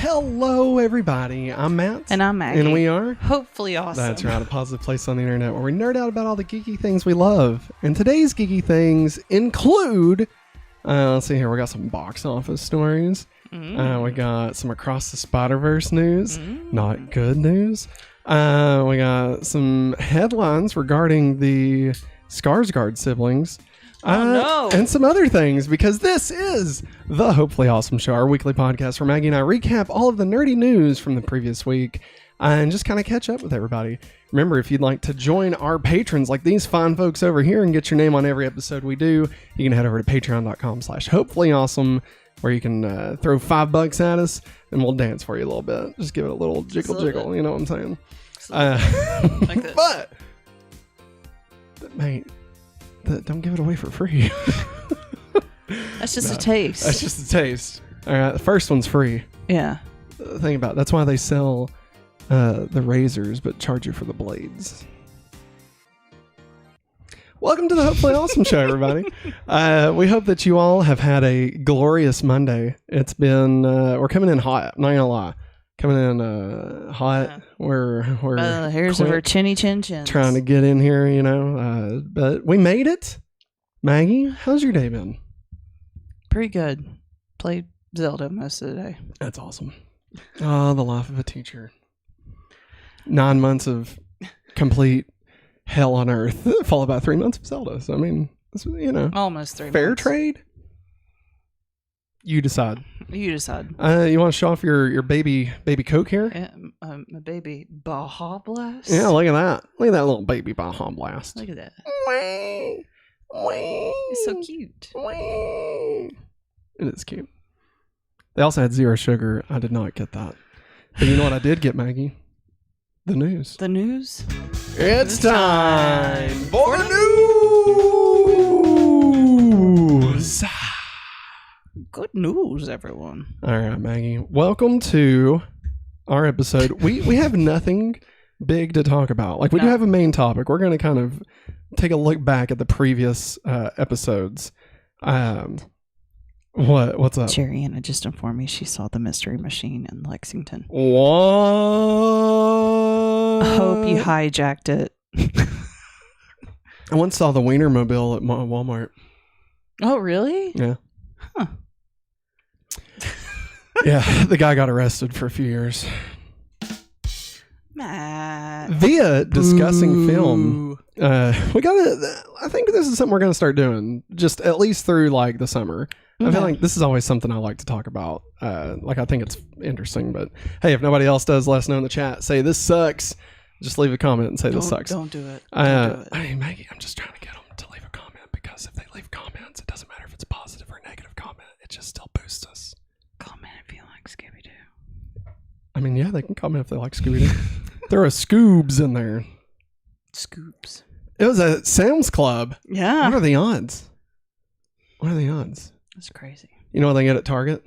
Hello, everybody. I'm Matt. And I'm Maggie. And we are Hopefully Awesome. That's right, a positive place on the internet where we nerd out about all the geeky things we love. And today's geeky things include, let's see here, we got some box office stories. We got some Across the Spider-Verse news. Not good news. We got some headlines regarding the Skarsgård siblings. And some other things, because this is the Hopefully Awesome Show, our weekly podcast where Maggie and I recap all of the nerdy news from the previous week and just kind of catch up with everybody. Remember, if you'd like to join our patrons like these fine folks over here and get your name on every episode we do, you can head over to patreon.com/hopefullyawesome, where you can throw $5 at us and we'll dance for you a little bit. Just give it a little jiggle, you know what I'm saying? Like this. But, mate, don't give it away for free. That's just a taste. That's just a taste. All right, the first one's free. Yeah. Think about it. That's why they sell the razors, but charge you for the blades. Welcome to the Hopefully Awesome Show, everybody. We hope that you all have had a glorious Monday. It's been we're coming in hot. Not gonna lie, coming in hot. Yeah. We're hairs of our chinny chins trying to get in here, you know. But we made it. Maggie, how's your day been? Pretty good. Played Zelda most of the day. That's awesome. Oh, the life of a teacher. 9 months of complete hell on earth, followed by 3 months of Zelda. So I mean, you know, almost 3 months. Fair trade. You decide. You decide. You want to show off your baby Coke here? Yeah, my baby Baja Blast. Yeah, look at that. Look at that little baby Baja Blast. Look at that. Wee, wee, it's so cute. Wee. It is cute. They also had 0 sugar. I did not get that. But you know what I did get, Maggie? The news. The news? It's time for the news. Good news, everyone. All right, Maggie. Welcome to our episode. We have nothing big to talk about. Like, we do have a main topic. We're going to kind of take a look back at the previous episodes. What's up? Jerianna just informed me she saw the Mystery Machine in Lexington. What? I hope you hijacked it. I once saw the Wienermobile at Walmart. Oh, really? Yeah. Huh. Yeah, the guy got arrested for a few years. Matt. Via discussing film. I think this is something we're going to start doing, just at least through like the summer. I feel like this is always something I like to talk about. Like, I think it's interesting, but hey, if nobody else does, let us know in the chat. Say this sucks. Just leave a comment and say this sucks. Don't do it. Don't do it. Hey, Maggie, I'm just trying to get them to leave a comment, because if they leave comments, it doesn't matter if it's positive or negative comment. It just still boosts us. Comment if you like Scooby-Doo. I mean, yeah, they can comment if they like Scooby-Doo. There are Scoobs in there. Scoops. It was a Sam's Club. Yeah. What are the odds? That's crazy. You know what they get at Target?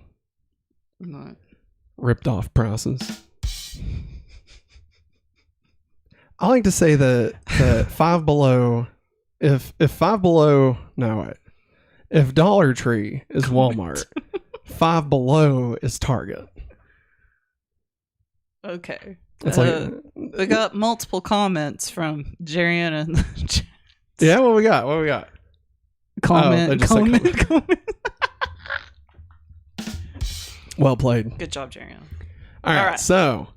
What? Ripped off prices. I like to say that Five Below, if Dollar Tree is Walmart, Five Below is Target. Okay. It's like, we got multiple comments from Jerianna in the chat. Yeah, what we got? Comment. Well played. Good job, Jerianna. All right, so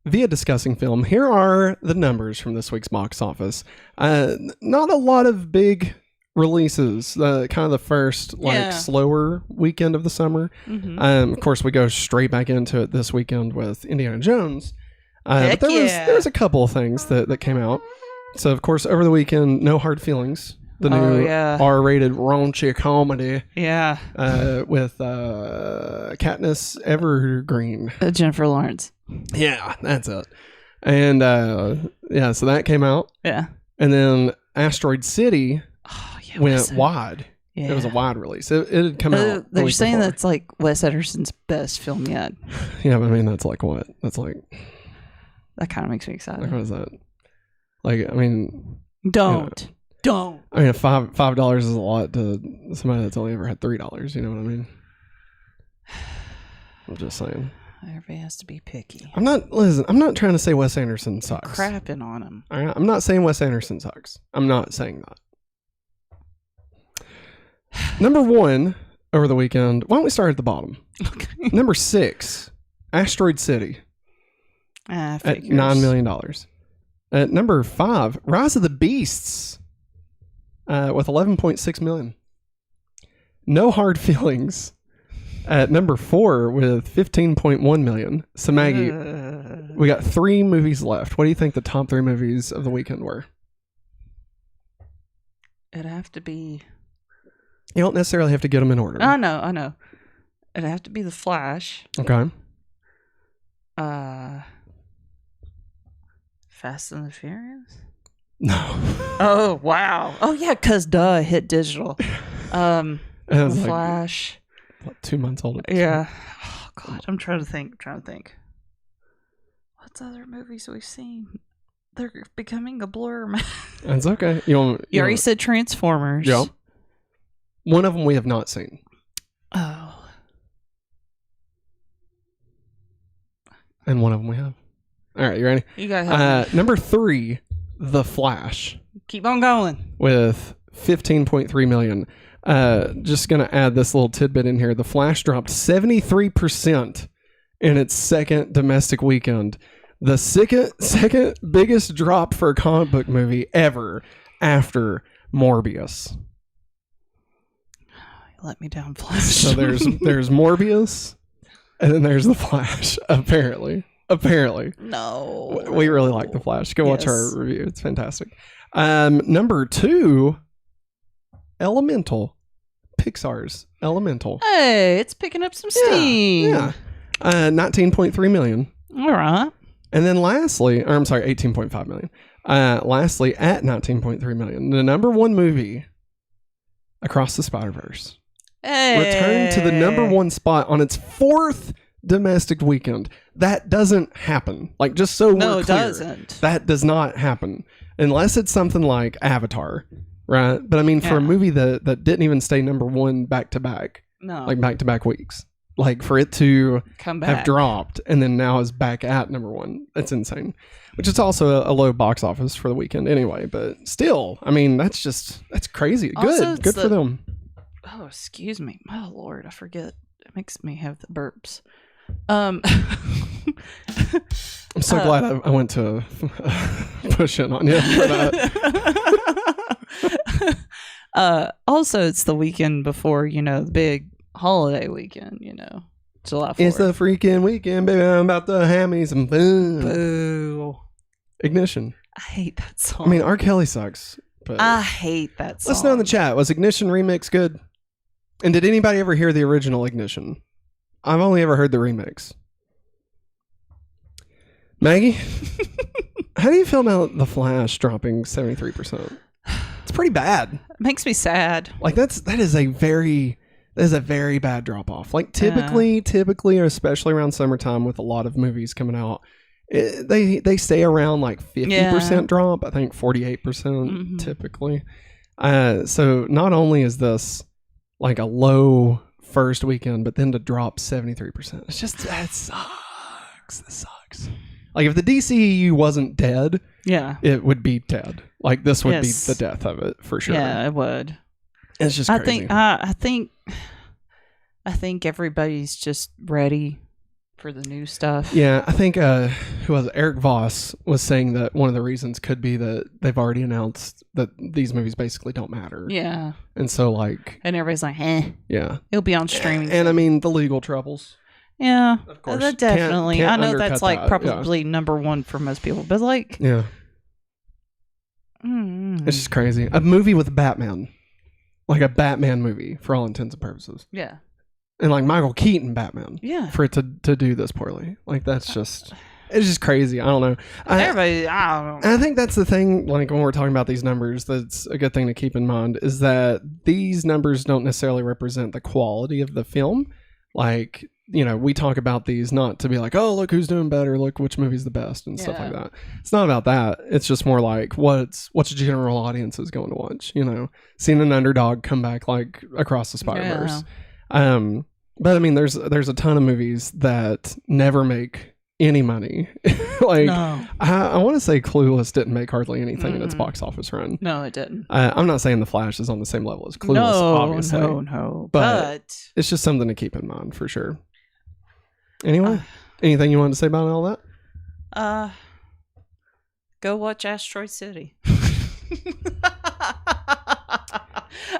via discussing film, here are the numbers from this week's box office. Not a lot of big releases. Kind of the first slower weekend of the summer. Of course, we go straight back into it this weekend with Indiana Jones. But there was a couple of things that came out. So of course, over the weekend, No Hard Feelings, the new R-rated raunchy comedy. Yeah. With Katniss Evergreen. Jennifer Lawrence. Yeah, that's it. And so that came out. Yeah. And then Asteroid City went Wes wide. Yeah. It was a wide release. It had come out. They're saying that's like Wes Anderson's best film yet. Yeah, but I mean, that's like what? That's like... That kind of makes me excited. Like, what is that? Like, I mean... Don't. I mean, $5 is a lot to somebody that's only ever had $3. You know what I mean? I'm just saying. Everybody has to be picky. I'm not trying to say Wes Anderson sucks. Crapping on him. I'm not saying Wes Anderson sucks. I'm not saying that. Number 1 over the weekend. Why don't we start at the bottom? Okay. Number 6, Asteroid City. At $9 million. At number 5, Rise of the Beasts. With 11.6 million. No Hard Feelings. At number 4 with 15.1 million. So Maggie, we got 3 movies left. What do you think the top 3 movies of the weekend were? It'd have to be... You don't necessarily have to get them in order. I know. It'd have to be The Flash. Okay. Fast and the Furious? No. Oh, wow. Oh, yeah, because it hit digital. The Flash. Like, 2 months old? Yeah. Oh, God. I'm trying to think. What's other movies we've seen? They're becoming a blur, man. That's okay. You already said Transformers. Yeah. One of them we have not seen. Oh. And one of them we have. All right, you ready? You got number 3, The Flash. Keep on going. With 15.3 million. Just going to add this little tidbit in here. The Flash dropped 73% in its second domestic weekend. The second biggest drop for a comic book movie ever after Morbius. Let me down, Flash. So there's Morbius, and then there's The Flash, apparently. No. We really like The Flash. Go watch our review. It's fantastic. Number 2, Elemental. Pixar's Elemental. Hey, it's picking up some steam. Yeah. 19.3 million. All right. And then lastly, 18.5 million. Lastly, at 19.3 million, the number 1 movie, Across the Spider-Verse. Hey. Returned to the number 1 spot on its 4th domestic weekend. That doesn't happen. Like, just so we're clear. No, it doesn't. That does not happen. Unless it's something like Avatar, right? But I mean, for a movie that didn't even stay number 1 back-to-back. No. Like, back-to-back weeks. Like, for it to come back, have dropped and then now is back at number 1. That's insane. Which is also a low box office for the weekend anyway. But still, I mean, that's crazy. Also, good for them. Oh, excuse me. Oh, Lord, I forget. It makes me have the burps. I'm so glad I went to push in on you for that. Also, it's the weekend before, the big holiday weekend, July 4th. It's the freaking weekend, baby. I'm about to have me some fun. Boo. Ignition. I hate that song. I mean, R. Kelly sucks. But I hate that song. Let's know in the chat. Was Ignition remix good? And did anybody ever hear the original Ignition? I've only ever heard the remix. Maggie, how do you feel about The Flash dropping 73%? It's pretty bad. It makes me sad. Like that is a very bad drop off. Like typically, or especially around summertime with a lot of movies coming out, they stay around like 50% drop. I think 48% typically. So not only is this like a low first weekend, but then to drop 73%, it's just that sucks. That sucks. Like if the DCEU wasn't dead, it would be dead. Like this would be the death of it for sure. Yeah, it would. It's just crazy. I think everybody's just ready for the new stuff. Yeah, I think who was it? Eric Voss was saying that one of the reasons could be that they've already announced that these movies basically don't matter. Yeah. And so like... And everybody's like, Yeah. It'll be on streaming. And I mean, the legal troubles. Yeah. Of course. That definitely. Can't I know that's like that, probably number 1 for most people, but like... Yeah. It's just crazy. A movie with Batman. Like a Batman movie for all intents and purposes. Yeah. And like Michael Keaton Batman. Yeah. For it to do this poorly. Like that's just... It's just crazy. I don't know. I don't know. I think that's the thing, like when we're talking about these numbers, that's a good thing to keep in mind, is that these numbers don't necessarily represent the quality of the film. Like, we talk about these not to be like, oh, look who's doing better, look which movie's the best and stuff like that. It's not about that. It's just more like what's general audiences going to watch, seeing an underdog come back like Across the Spider-Verse. But I mean, there's a ton of movies that never make any money. Like, No. I want to say Clueless didn't make hardly anything in its box office run. No, it didn't. I'm not saying The Flash is on the same level as Clueless, obviously. No. But it's just something to keep in mind for sure. Anyway, anything you wanted to say about all that? Go watch Asteroid City.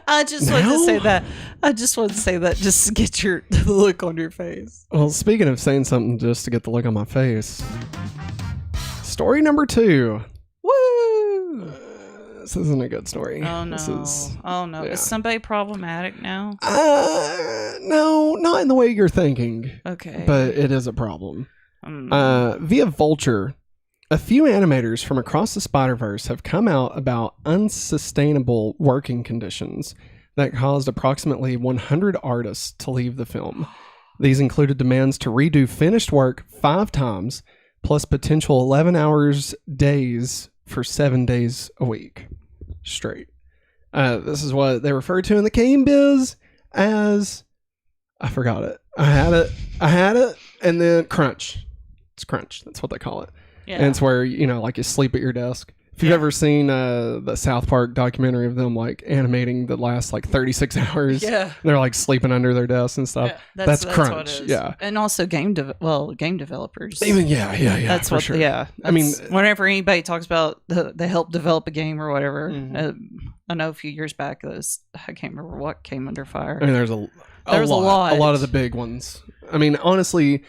I just wanted to say that. I just wanted to say that just to get the look on your face. Well, speaking of saying something just to get the look on my face, story number 2. Woo! This isn't a good story. Oh no! Yeah. Is somebody problematic now? No, not in the way you're thinking. Okay, but it is a problem. Via Vulture, a few animators from across the Spider-Verse have come out about unsustainable working conditions that caused approximately 100 artists to leave the film. These included demands to redo finished work 5 times, plus potential 11 hours days for 7 days a week straight. This is what they refer to in the game biz as, I forgot it. I had it, and then crunch. It's crunch. That's what they call it. Yeah. And it's where, like you sleep at your desk. If you've ever seen the South Park documentary of them like animating the last like 36 hours, they're like sleeping under their desks and stuff. Yeah, that's crunch. What it is. Yeah, and also game developers. Even That's what. Sure. Yeah, I mean, whenever anybody talks about they help develop a game or whatever, I know a few years back I can't remember what came under fire. I mean, there's a lot of the big ones. I mean, honestly,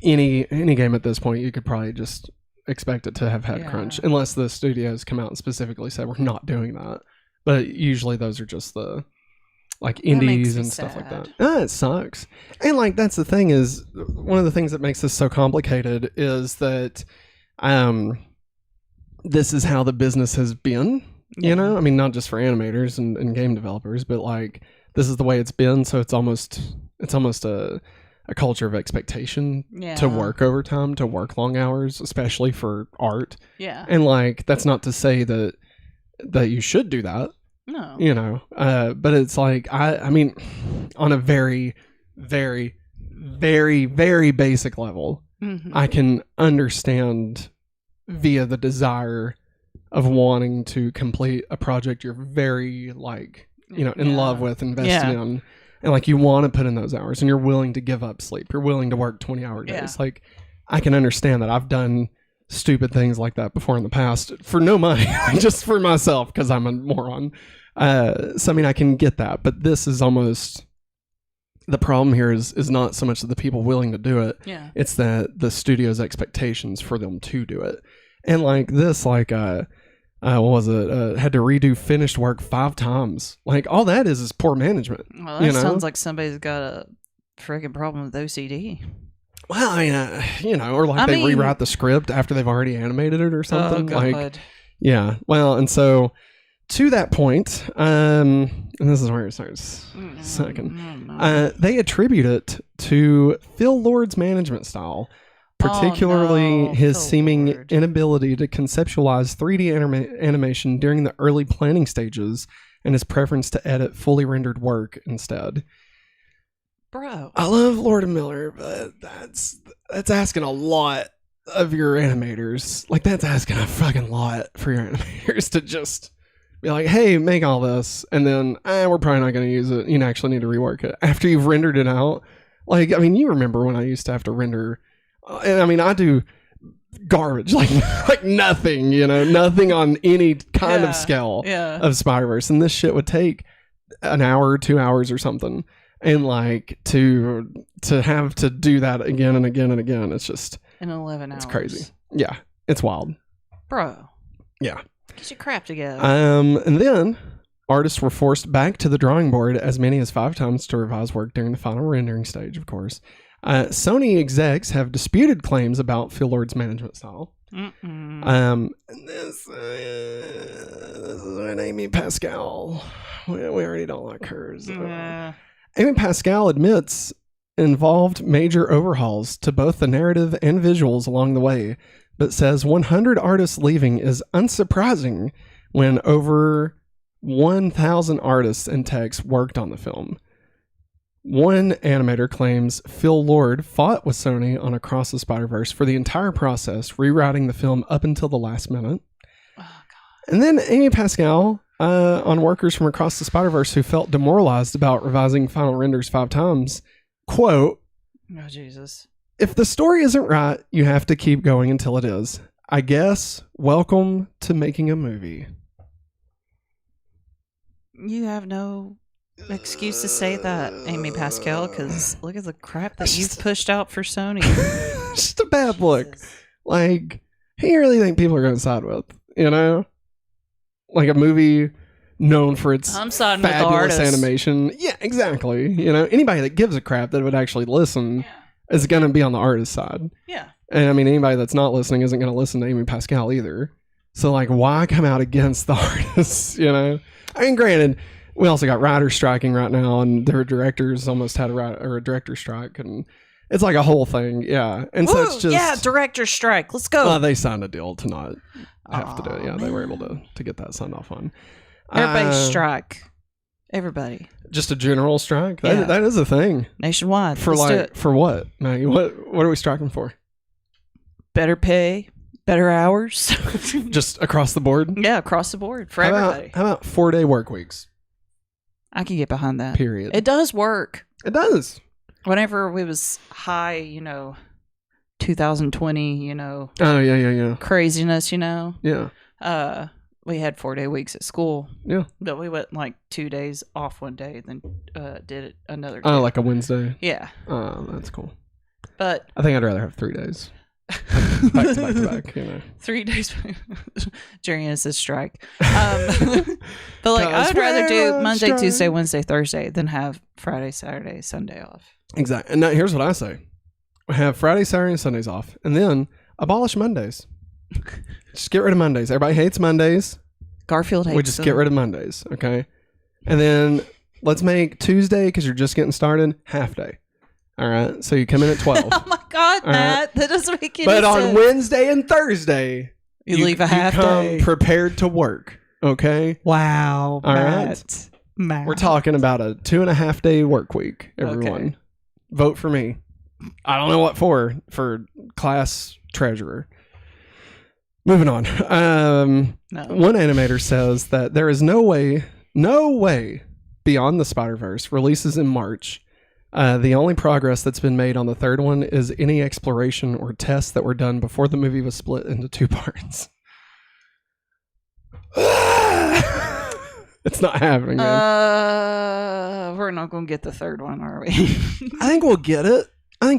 any game at this point, you could probably just expect it to have had crunch, unless the studios come out and specifically say we're not doing that. But usually those are just the like indies and stuff like that. It sucks. And like that's the thing is one of the things that makes this so complicated is that this is how the business has been. I mean, not just for animators and game developers, but like this is the way it's been. So it's almost a culture of expectation to work overtime, to work long hours, especially for art. Yeah. And like, that's not to say that you should do that. No. But it's like, I mean, on a very, very, very, very basic level, I can understand via the desire of wanting to complete a project you're very like, in love with, invested in. And like you want to put in those hours and you're willing to give up sleep. You're willing to work 20-hour days. Like I can understand that. I've done stupid things like that before in the past for no money, just for myself because I'm a moron. So I mean, I can get that. But this is almost the problem here is not so much that the people willing to do it. Yeah. It's that the studio's expectations for them to do it. And like this, like what was it? Had to redo finished work 5 times. Like all that is poor management. Well, that sounds like somebody's got a freaking problem with OCD. Well, I mean, or like they rewrite the script after they've already animated it or something. Oh, God. Like, yeah. Well, and so to that point, and this is where it starts sucking. They attribute it to Phil Lord's management style. Particularly his seeming inability to conceptualize 3D animation during the early planning stages and his preference to edit fully rendered work instead. Bro. I love Lord and Miller, but that's asking a lot of your animators. Like, that's asking a fucking lot for your animators to just be like, hey, make all this, and then, we're probably not going to use it. You actually need to rework it. After you've rendered it out. Like, I mean, you remember when I used to have to render... And I mean, I do garbage, like nothing, nothing on any kind of scale of Spider-Verse. And this shit would take an hour, 2 hours or something. And like to have to do that again and again and again, it's just... In 11 hours. It's crazy. Yeah, it's wild. Bro. Yeah. Get your crap together. And then artists were forced back to the drawing board as many as 5 times to revise work during the final rendering stage, of course. Sony execs have disputed claims about Phil Lord's management style. This is Amy Pascal. We already don't like hers. Amy Pascal admits involved major overhauls to both the narrative and visuals along the way, but says 100 artists leaving is unsurprising when over 1,000 artists and techs worked on the film. One animator claims Phil Lord fought with Sony on Across the Spider-Verse for the entire process, rewriting the film up until the last minute. Oh, God. And then Amy Pascal on workers from Across the Spider-Verse who felt demoralized about revising final renders 5 times. Quote, "Oh, Jesus. If the story isn't right, you have to keep going until it is. I guess, welcome to making a movie." You have no excuse to say that, Amy Pascal, because look at the crap that you've pushed out for Sony. It's just a bad look. Like, who you really think people are going to side with? You know? Like a movie known for its fabulous animation. Yeah, exactly. You know, anybody that gives a crap that would actually listen is going to be on the artist side. Yeah. And I mean, anybody that's not listening isn't going to listen to Amy Pascal either. So, like, why come out against the artists, you know? I mean, granted, we also got writers striking right now, and their directors almost had a director strike, and it's like a whole thing, yeah. And so it's just director strike. Let's go. They signed a deal to not have to do it. Yeah, man. They were able to get that signed off on. Everybody strike. Everybody. Just a general strike. That is a thing nationwide. For what, Maggie? What are we striking for? Better pay. Better hours. Just across the board? Yeah, across the board for everybody. How about 4-day work weeks? I can get behind that. Period. It does work. It does. Whenever it was high, 2020, Oh, yeah. craziness, Yeah. We had 4-day weeks at school. Yeah. But we went like 2 days off one day, then did it another day. Oh, like a Wednesday? Yeah. Oh, that's cool. But I think I'd rather have 3 days. back to back, 3 days. Jerry has his strike. But like, I would rather do Monday, Tuesday, Wednesday, Thursday than have Friday, Saturday, Sunday off. Exactly. And now here's what I say: have Friday, Saturday, and Sundays off, and then abolish Mondays. Just get rid of Mondays. Everybody hates Mondays. Garfield hates. We just get rid of Mondays, okay? And then let's make Tuesday, because you're just getting started, half day. All right, so you come in at 12. Oh my God, Matt, that doesn't make any sense. But sense. on Wednesday and Thursday, you leave a half day. Prepared to work. Okay. Wow. All Matt. right. Matt. We're talking about a 2.5 day work week. Everyone, okay. Vote for me. I don't know what for class treasurer. Moving on. No. One animator says that there is no way Beyond the Spider-Verse releases in March. The only progress that's been made on the third one is any exploration or tests that were done before the movie was split into 2 parts. It's not happening, man. We're not going to get the third one, are we? I think we'll get it. I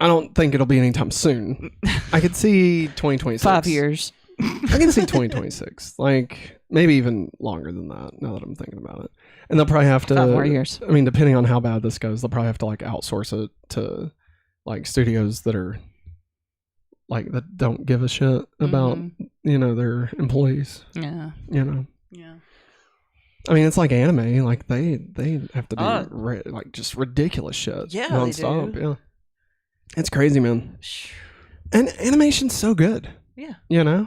don't think it'll be anytime soon. I could see 2026. 5 years. I can see 2026. Like, maybe even longer than that, now that I'm thinking about it. And they'll probably have to... 5 more years. I mean, depending on how bad this goes, they'll probably have to, like, outsource it to, like, studios that are, like, that don't give a shit about, their employees. Yeah. Yeah. I mean, it's like anime. Like, they have to do, just ridiculous shit. Yeah, nonstop. they do. Yeah. It's crazy, man. And animation's so good. Yeah. Yeah.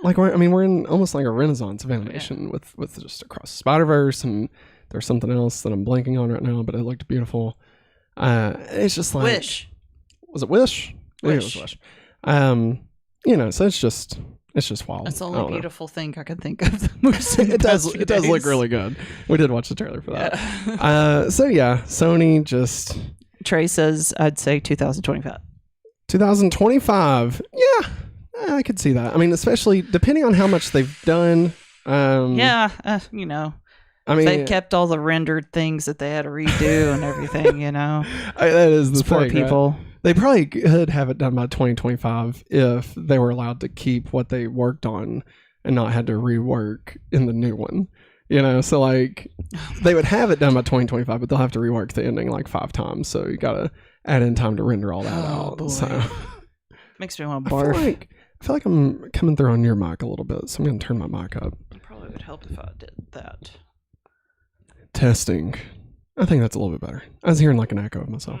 Like, we're in almost like a renaissance of Oh, animation with just Across the Spider-Verse, and there's something else that I'm blanking on right now, but it looked beautiful. It's just like... Wish. Was it Wish? Maybe it was Wish. So it's just wild. That's the only beautiful thing I can think of. It does look really good. We did watch the trailer for that. Yeah. Sony just... Trey says, I'd say 2025. 2025. Yeah. I could see that. I mean, especially depending on how much they've done. I mean, they've kept all the rendered things that they had to redo and everything, That is the poor thing, people. Right? They probably could have it done by 2025 if they were allowed to keep what they worked on and not had to rework in the new one. So like they would have it done by 2025, but they'll have to rework the ending like 5 times. So you got to add in time to render all that out. Boy. So makes me want to barf. I feel like I'm coming through on your mic a little bit, so I'm going to turn my mic up. It probably would help if I did that. Testing. I think that's a little bit better. I was hearing like an echo of myself.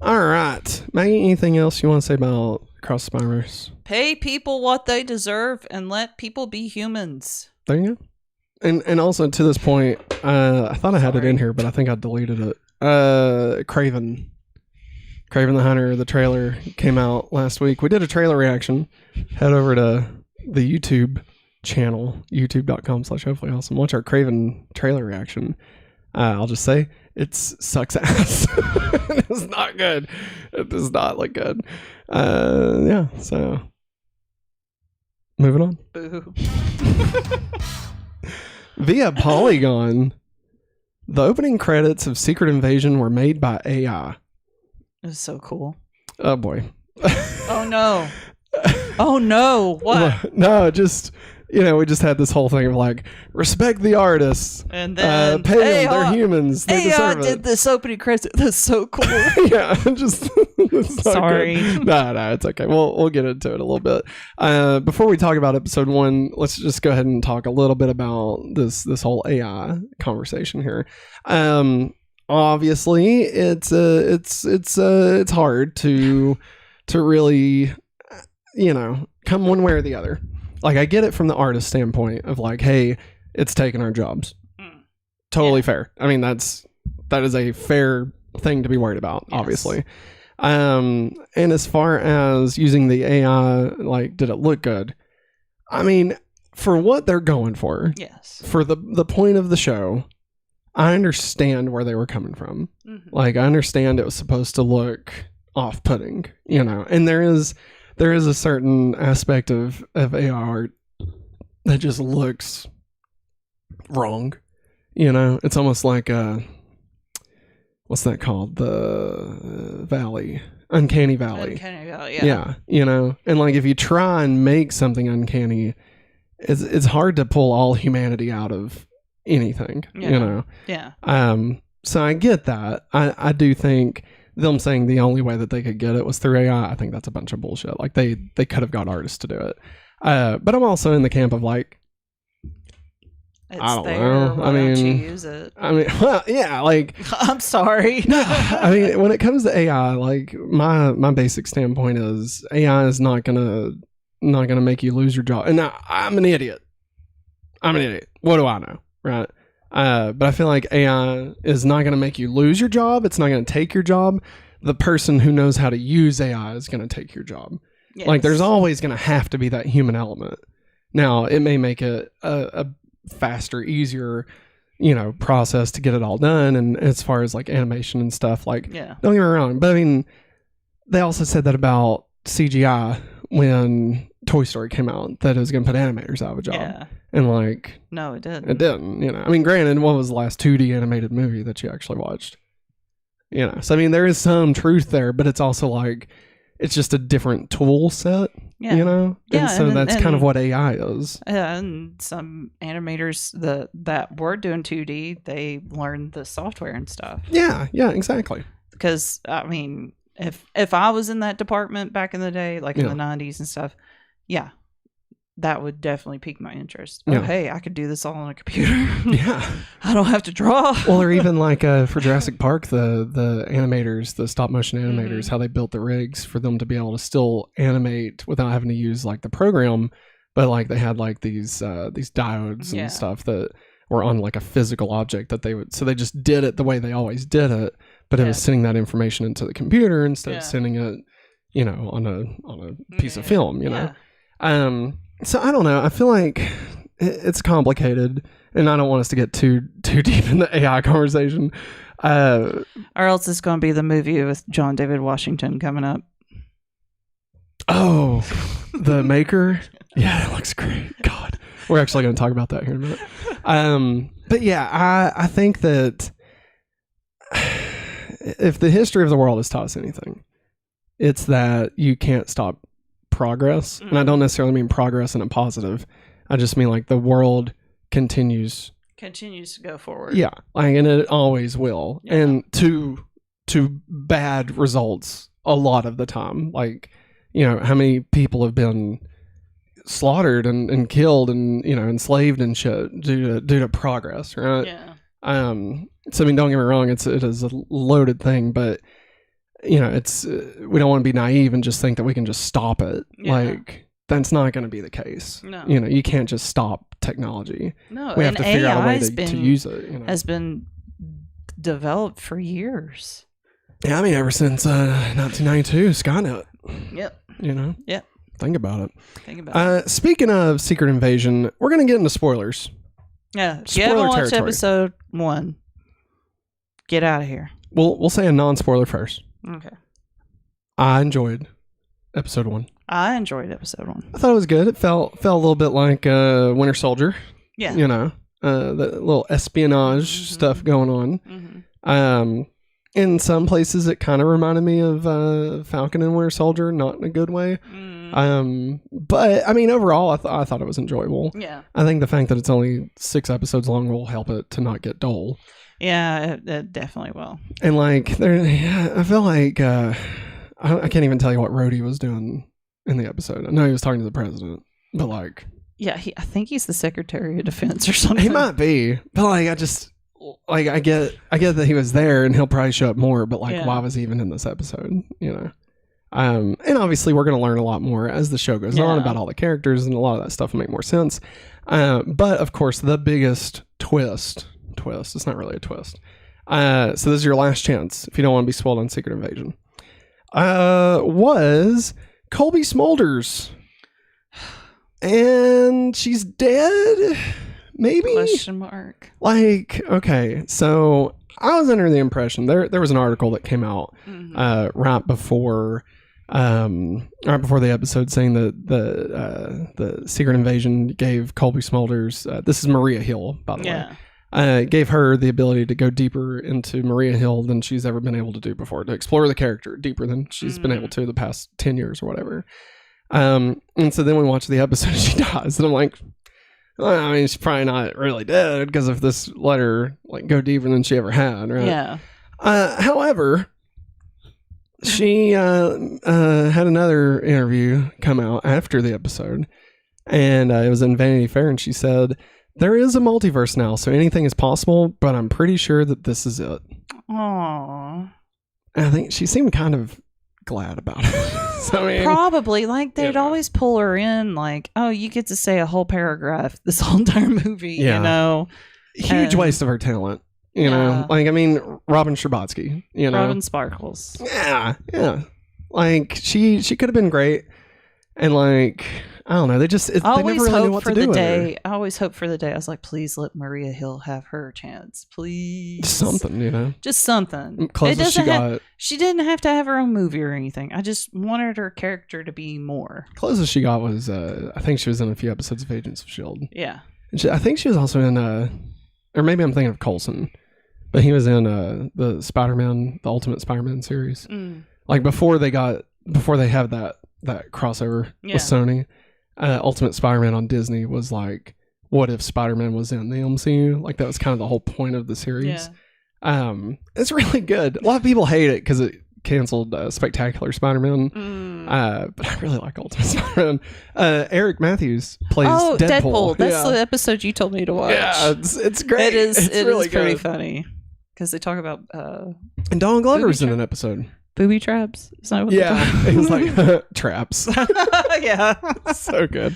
All right. Maggie, anything else you want to say about Across the Spider-Verse? Pay people what they deserve and let people be humans. There you go. And also to this point, I thought I had it in here, but I think I deleted it. Craven the Hunter, the trailer came out last week. We did a trailer reaction. Head over to the YouTube channel, youtube.com/hopefully awesome. Watch our Craven trailer reaction. I'll just say it sucks ass. It's not good. It does not look good. Yeah, so moving on. Boo. Via Polygon, the opening credits of Secret Invasion were made by AI. It was so cool. Oh boy. Oh no. Oh no. What? No, just, we just had this whole thing of like, respect the artists. And then pay them, they're humans. They deserve it. did this opening credit. That's so cool. Yeah, just sorry. No, it's okay. We'll get into it a little bit. Before we talk about episode 1, let's just go ahead and talk a little bit about this whole AI conversation here. Obviously, it's hard to really, come one way or the other. Like, I get it from the artist standpoint of like, hey, it's taking our jobs. Totally fair. I mean, that is a fair thing to be worried about, obviously. And as far as using the AI, like, did it look good? I mean, for what they're going for, yes, for the point of the show, I understand where they were coming from. Mm-hmm. Like, I understand it was supposed to look off-putting, and there is a certain aspect of AI art that just looks wrong. It's almost like what's that called? The Valley. Uncanny Valley. Uncanny Valley, yeah. Yeah, and like if you try and make something uncanny, it's hard to pull all humanity out of anything, Yeah. So I get that. I do think them saying the only way that they could get it was through AI, I think that's a bunch of bullshit. Like they could have got artists to do it. But I'm also in the camp of like, it's I don't there. know. Why don't you use it? I mean, well, yeah, like I'm sorry. No, I mean, when it comes to AI, like my basic standpoint is AI is not gonna make you lose your job. And now, I'm an idiot. What do I know, right? But I feel like AI is not going to make you lose your job. It's not going to take your job. The person who knows how to use AI is going to take your job. Yes. Like, there's always going to have to be that human element. Now, it may make it a faster, easier, process to get it all done. And as far as like animation and stuff, like, don't get me wrong. But I mean, they also said that about CGI when Toy Story came out, that it was going to put animators out of a job. Yeah. And like, no, it didn't. It didn't. I mean, granted, what was the last 2D animated movie that you actually watched? So I mean, there is some truth there, but it's also like, it's just a different tool set. Yeah. Yeah, and so that's kind of what AI is. Yeah, and some animators that were doing 2D, they learned the software and stuff. Yeah, exactly. Because I mean, if I was in that department back in the day, like in the 90s and stuff, yeah, that would definitely pique my interest. Oh, hey, I could do this all on a computer. Yeah. I don't have to draw. Well, or even like for Jurassic Park, the animators, the stop motion animators, how they built the rigs for them to be able to still animate without having to use like the program, but like they had like these diodes and stuff that were on like a physical object that so they just did it the way they always did it, but it was sending that information into the computer instead of sending it, on a piece of film, So I don't know. I feel like it's complicated, and I don't want us to get too deep in the AI conversation. Or else it's going to be the movie with John David Washington coming up. Oh, the Maker? Yeah, that looks great. God, we're actually going to talk about that here in a minute. But yeah, I think that if the history of the world has taught us anything, it's that you can't stop progress. And I don't necessarily mean progress in a positive. I just mean like the world continues to go forward. Yeah, like, and it always will. Yeah. And to bad results a lot of the time. Like, how many people have been slaughtered and killed and enslaved and shit due to progress, right? Yeah. So I mean, don't get me wrong, it is a loaded thing, but it's we don't want to be naive and just think that we can just stop it. Yeah. Like, that's not going to be the case. No. You can't just stop technology. No, we have to figure out a way to use it. Has been developed for years. Yeah, I mean, ever since 1992, Skynet. Yep. Yep. Think about it. Speaking of Secret Invasion, we're going to get into spoilers. Yeah. If you haven't watched episode 1, get out of here. We'll say a non-spoiler first. Okay. I enjoyed episode 1. I enjoyed episode 1. I thought it was good. It felt a little bit like Winter Soldier. Yeah. The little espionage stuff going on. In some places, it kind of reminded me of Falcon and Winter Soldier, not in a good way. But I mean, overall, I thought it was enjoyable. Yeah. I think the fact that it's only 6 episodes long will help it to not get dull. Yeah, it definitely will. And like, I feel like I can't even tell you what Rhodey was doing in the episode. I know he was talking to the president, but like, yeah, I think he's the Secretary of Defense or something. He might be, but like, I get that he was there and he'll probably show up more, but like, why was he even in this episode? And obviously we're going to learn a lot more as the show goes on about all the characters, and a lot of that stuff will make more sense. But of course, the biggest twist, it's not really a twist. So this is your last chance if you don't want to be spoiled on Secret Invasion. Was Colby Smulders. And she's dead? Maybe? Question mark. Like, okay, so I was under the impression there was an article that came out right before the episode saying that the Secret Invasion gave Colby Smulders, this is Maria Hill, by the way, gave her the ability to go deeper into Maria Hill than she's ever been able to do before, to explore the character deeper than she's been able to the past 10 years or whatever. And so then we watch the episode and she dies, and I'm like, well, I mean, she's probably not really dead, because if this let her like go deeper than she ever had, right? Yeah. However, she had another interview come out after the episode, and it was in Vanity Fair, and she said, there is a multiverse now, so anything is possible, but I'm pretty sure that this is it. Aww. And I think she seemed kind of glad about it. So, I mean, probably, like, they'd always pull her in, like, oh, you get to say a whole paragraph this whole entire movie, Huge waste of her talent, you know? Like, I mean, Robin Scherbatsky, Robin Sparkles. Yeah. Like, she could have been great, and, like, I don't know, they never really knew what to do with her. I always hope for the day. I was like, please let Maria Hill have her chance. Please. Something, Just something. Closest she got. She didn't have to have her own movie or anything. I just wanted her character to be more. Closest she got was, I think she was in a few episodes of Agents of S.H.I.E.L.D. Yeah. And I think she was also in, or maybe I'm thinking of Coulson, but he was in the Spider-Man, the Ultimate Spider-Man series. Like, before they have that crossover with Sony. Ultimate Spider-Man on Disney was like, what if Spider-Man was in the MCU? Like, that was kind of the whole point of the series. It's really good. A lot of people hate it because it canceled Spectacular Spider-Man, but I really like Ultimate Spider-Man. Eric Matthews plays Deadpool. That's the episode you told me to watch. Yeah, it's great. It is really pretty funny because they talk about and Donald Glover's in an episode. Booby traps? Is that what it was like traps. Yeah. So good.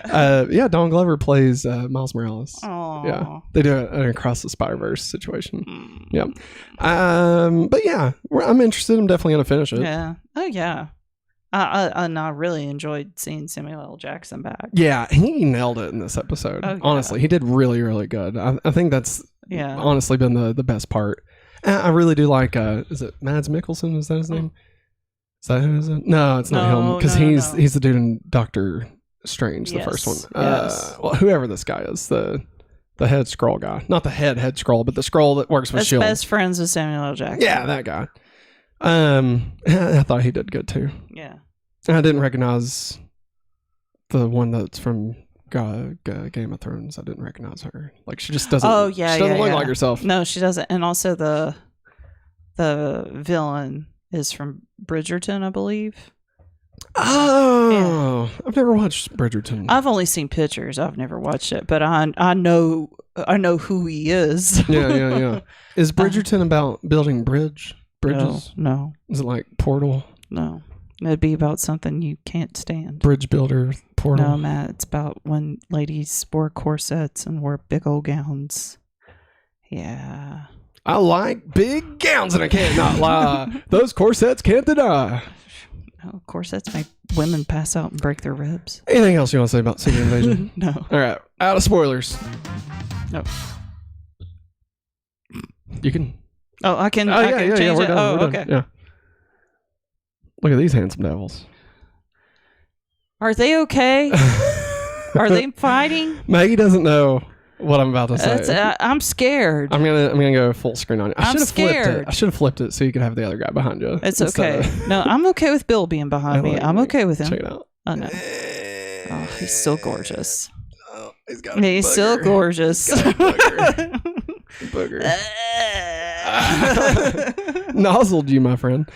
Donald Glover plays Miles Morales. Aww. Yeah. They do an Across the Spider-Verse situation. Yeah. But yeah, I'm interested. I'm definitely going to finish it. Yeah. Oh, yeah. I really enjoyed seeing Samuel L. Jackson back. Yeah, he nailed it in this episode. Oh, yeah. Honestly, he did really, really good. I think that's honestly been the best part. I really do like, is it Mads Mikkelsen? Is that his name? Is that who is it? No, it's not him. Because he's the dude in Doctor Strange, the first one. Well, whoever this guy is, the head Skrull guy. Not the head Skrull, but the Skrull that works with S.H.I.E.L.D. Best friends with Samuel L. Jackson. Yeah, that guy. I thought he did good too. Yeah. I didn't recognize the one that's from Game of Thrones. I didn't recognize her. Like, she just doesn't. She doesn't look like herself. No, she doesn't. And also the villain is from Bridgerton, I believe. Oh, yeah. I've never watched Bridgerton. I've only seen pictures. I've never watched it, but I know who he is. Yeah. Is Bridgerton about building bridges? No. Is it like Portal? No. It'd be about something you can't stand. Bridge builder portal. No, Matt, it's about when ladies wore corsets and wore big old gowns. Yeah. I like big gowns and I can't not lie. Those corsets can't deny. No, corsets make women pass out and break their ribs. Anything else you want to say about Secret Invasion? No. All right. Out of spoilers. No. You can. Oh, I can. Oh, I can change we're it. done, Oh, we're okay. done. Yeah. Look at these handsome devils. Are they okay? Are they fighting? Maggie doesn't know what I'm about to say. I'm scared. I'm gonna go full screen on you. I'm scared. I should have flipped it so you could have the other guy behind you. It's okay. No, I'm okay with Bill being behind me. I'm okay with him. Check it out. Oh no. Oh, he's still gorgeous. Oh, he's still gorgeous. Booger. Nozzled you, my friend.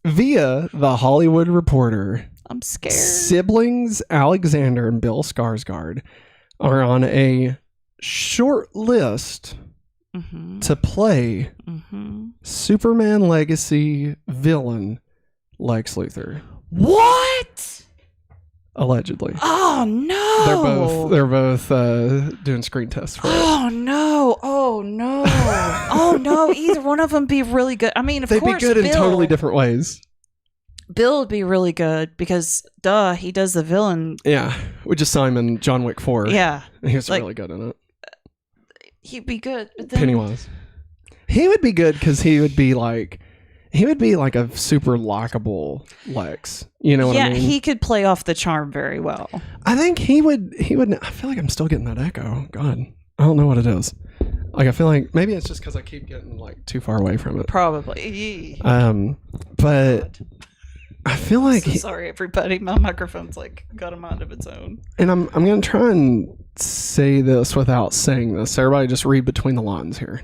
Via the Hollywood Reporter. I'm scared. Siblings Alexander and Bill Skarsgård are on a short list to play Superman Legacy villain Lex Luthor. What? Allegedly. Oh no! They're both doing screen tests for it. Oh no! Oh no! Oh no! Either one of them be really good. I mean, of course, they'd be good in totally different ways. Bill would be really good because, he does the villain. Yeah, we just saw him in John Wick 4. Yeah, he was really good in it. He'd be good. But then, Pennywise. He would be good because he would be like a super likable Lex. You know what I mean? Yeah, he could play off the charm very well. I think he would. I feel like I'm still getting that echo. God, I don't know what it is. Like I feel like maybe it's just because I keep getting like too far away from it. Probably. But I feel like sorry, everybody. My microphone's got a mind of its own. And I'm gonna try and say this without saying this. Everybody, just read between the lines here.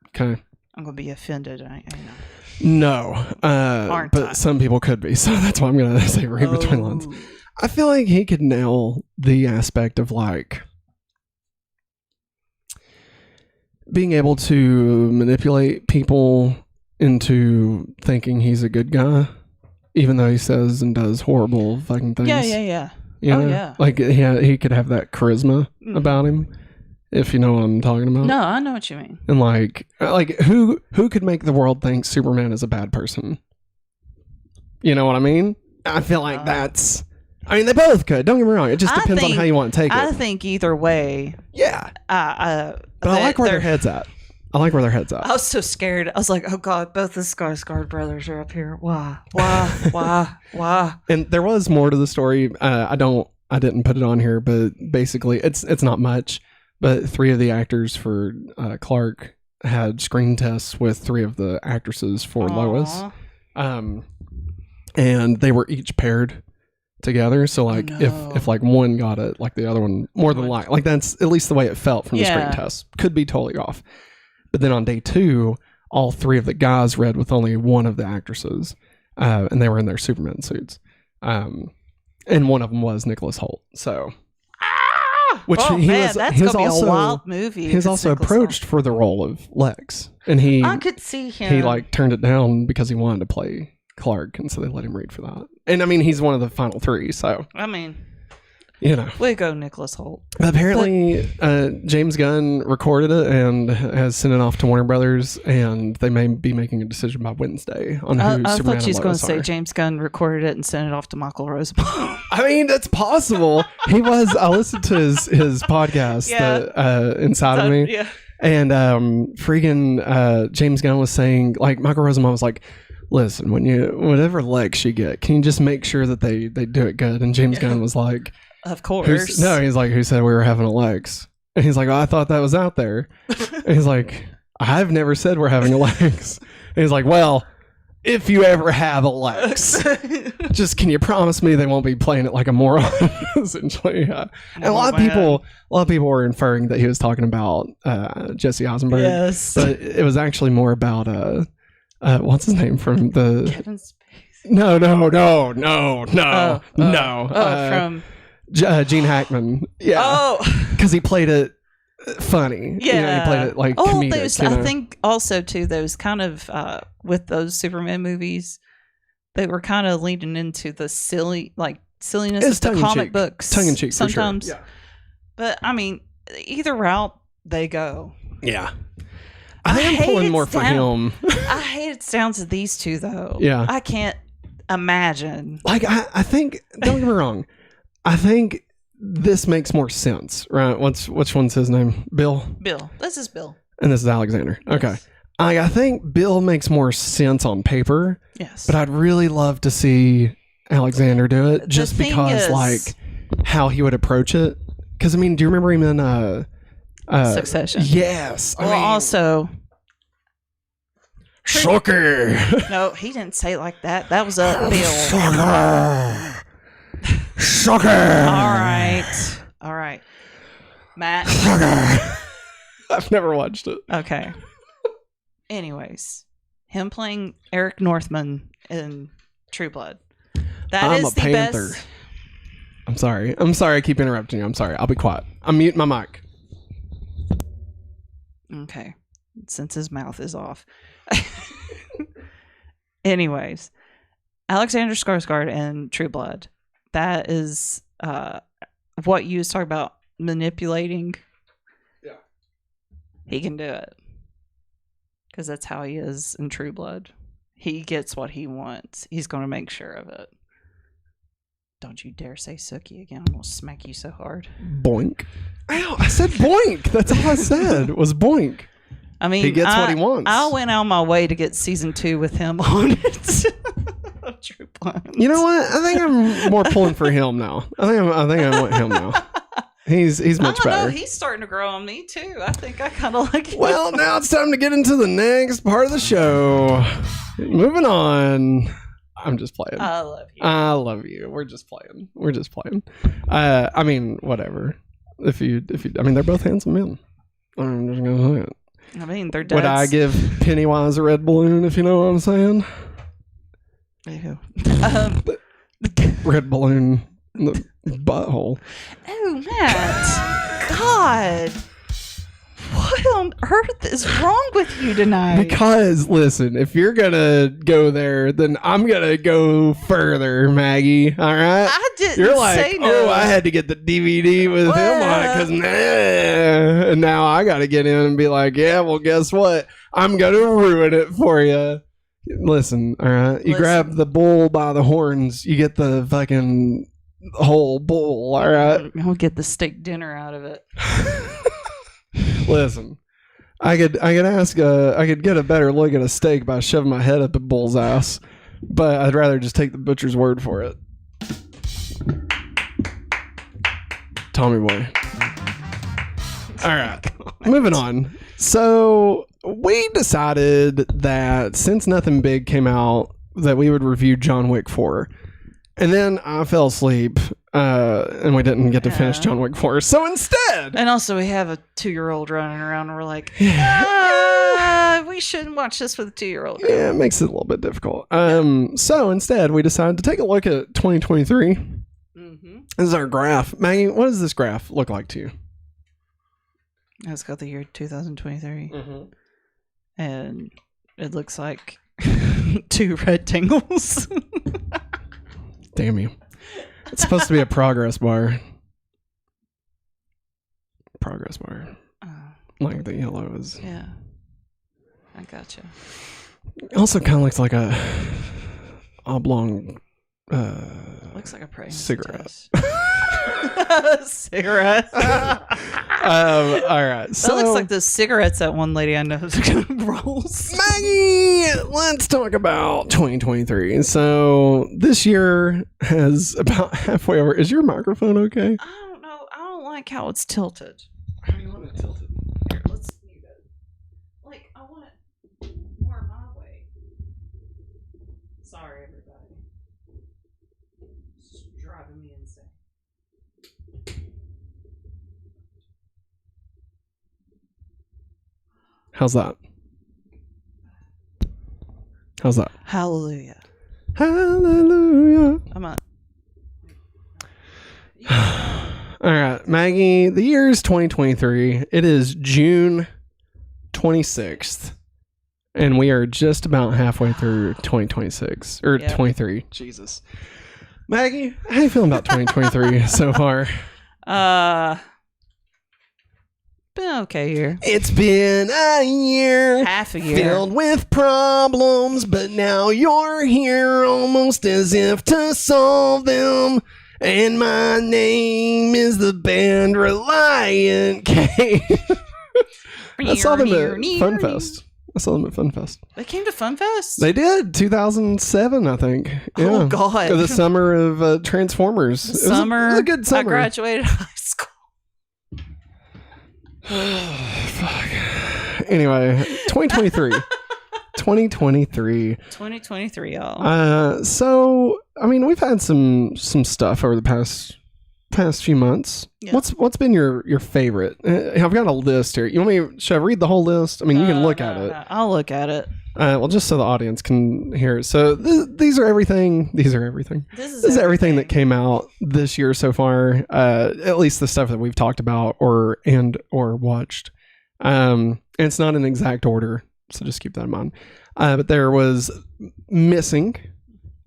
Okay. I'm gonna be offended. I know. No, but some people could be, so that's why I'm gonna say read between the lines. I feel like he could nail the aspect of being able to manipulate people into thinking he's a good guy, even though he says and does horrible fucking things. Yeah. You know? Yeah. He could have that charisma about him. If you know what I'm talking about. No, I know what you mean. And who could make the world think Superman is a bad person? You know what I mean? I feel like that's... I mean, they both could. Don't get me wrong. It just depends on how you want to take it. I think either way... Yeah. But I like where their head's at. I was so scared. I was like, oh God, both the Skarsgård brothers are up here. Why? And there was more to the story. I didn't put it on here, but basically it's not much. But 3 of the actors for Clark had screen tests with 3 of the actresses for Lois. And they were each paired together. So if one got it, the other one more than that's at least the way it felt from the screen test. Could be totally off. But then on day 2, all 3 of the guys read with only one of the actresses. And they were in their Superman suits. And one of them was Nicholas Hoult. So... Which that's gonna be a wild movie. He was also approached for the role of Lex, and I could see him. He turned it down because he wanted to play Clark, and so they let him read for that. And I mean, he's one of the final 3. So I mean, way go Nicholas Hoult. Apparently, James Gunn recorded it and has sent it off to Warner Brothers, and they may be making a decision by Wednesday on who Superman I thought she was going to say are. James Gunn recorded it and sent it off to Michael Rosenbaum. I mean, that's possible. I listened to his podcast Inside of Me. Yeah. And James Gunn was saying, Michael Rosenbaum was like, listen, whatever Lex you get, can you just make sure that they do it good? And James Gunn was like, of course. He's like, who said we were having a Lex? And he's like, I thought that was out there. And he's like, I've never said we're having a Lex. And he's like, well, if you ever have a Lex, just can you promise me they won't be playing it like a moron? Essentially, and a lot of people were inferring that he was talking about Jesse Eisenberg. Yes, but it was actually more about what's his name from the Kevin Spacey. No. From Gene Hackman. Yeah. Because he played it funny. Yeah. He played it comedic. I think also too, those kind of with those Superman movies, they were kind of leading into the silliness It's of the comic books. Tongue in cheek, sometimes. For sure. Yeah. But I mean, either route they go. Yeah. I think I'm pulling more for him. I hate it sounds of these two though. Yeah. I can't imagine. Like I think, don't get me wrong, I think this makes more sense, right? Which one's his name? Bill? Bill. This is Bill. And this is Alexander. Yes. Okay. I think Bill makes more sense on paper. Yes. But I'd really love to see Alexander do it just because like how he would approach it. Because I mean, do you remember him in Succession? Yes. Well, also Shocker. No, he didn't say it like that. That was a Bill. Shocker. All right. Matt. I've never watched it. Okay. Anyways, him playing Eric Northman in True Blood. That is the Panther. Best. I'm sorry. I keep interrupting you. I'm sorry. I'll be quiet. I'm muting my mic. Okay. Since his mouth is off. Anyways, Alexander Skarsgård in True Blood. That is what you was talking about manipulating. Yeah. He can do it. Because that's how he is in True Blood. He gets what he wants. He's going to make sure of it. Don't you dare say Sookie again. I'm going to smack you so hard. Boink. Ow, I said boink. That's all I said was boink. I mean, he gets what he wants. I went out my way to get season 2 with him on it. True Blood. You know what? I think I'm more pulling for him now. I think I want him now. He's much better. He's starting to grow on me too. I think I kind of like him. Well, now it's time to get into the next part of the show. Moving on. I'm just playing. I love you. I love you. We're just playing. I mean, whatever. If you, I mean, they're both handsome men. I'm just gonna say it. I mean, they're dads. Would I give Pennywise a red balloon if you know what I'm saying? Ew. Red balloon in the butthole. Oh, Matt. God. What on earth is wrong with you tonight? Because, listen, if you're going to go there, then I'm going to go further, Maggie. All right? I didn't You're like, say no. I had to get the DVD with him on it because, and now I got to get in and be like, yeah, well, guess what? I'm going to ruin it for you. Listen, all right? You grab the bull by the horns, you get the fucking whole bull, all right? I'll get the steak dinner out of it. Listen, I could get a better look at a steak by shoving my head up a bull's ass, but I'd rather just take the butcher's word for it. Tommy boy. All right, moving on. So we decided that since nothing big came out, that we would review John Wick 4. And then I fell asleep, and we didn't get to finish John Wick 4. So instead... And also we have a 2-year-old running around and we're like, we shouldn't watch this with a 2-year-old. Yeah, it makes it a little bit difficult. So instead, we decided to take a look at 2023. Mm-hmm. This is our graph. Maggie, what does this graph look like to you? It's got the year 2023. Mm-hmm. And it looks like 2 rectangles. Damn you. It's supposed to be a progress bar. Progress bar. Like the yellow is. Yeah. I gotcha. It also kind of looks like a oblong looks like a pregnancy cigarette. Cigarette. All right. So that looks like the cigarettes that one lady I know rolls. Maggie, let's talk about 2023. So this year has about halfway over. Is your microphone okay? I don't know. I don't like how it's tilted. How do you want it tilted? Here, let's mute it. Like, I want it more my way. Sorry, everybody. It's driving me insane. How's that? How's that? Hallelujah. Hallelujah. I'm on. All right, Maggie, the year is 2023. It is June 26th. And we are just about halfway through 2026 or 23. Jesus. Maggie, how you feeling about 2023 so far? Been okay here. It's been a year. Half a year. Filled with problems, but now you're here almost as if to solve them. And my name is the band Reliant K. I saw them at FunFest. They came to FunFest? They did. 2007, I think. Yeah. Oh, God. The summer of Transformers. It was a good summer. I graduated high school. Fuck. Anyway, 2023. 2023, y'all. So, I mean, we've had some stuff over the past few months. Yeah. What's been your favorite? I've got a list here. You want me? Should I read the whole list? I mean, you can look at it. I'll look at it. Well, just so the audience can hear it. So these are everything. This is everything that came out this year so far. At least the stuff that we've talked about or watched. And it's not in exact order, so just keep that in mind. But there was Missing,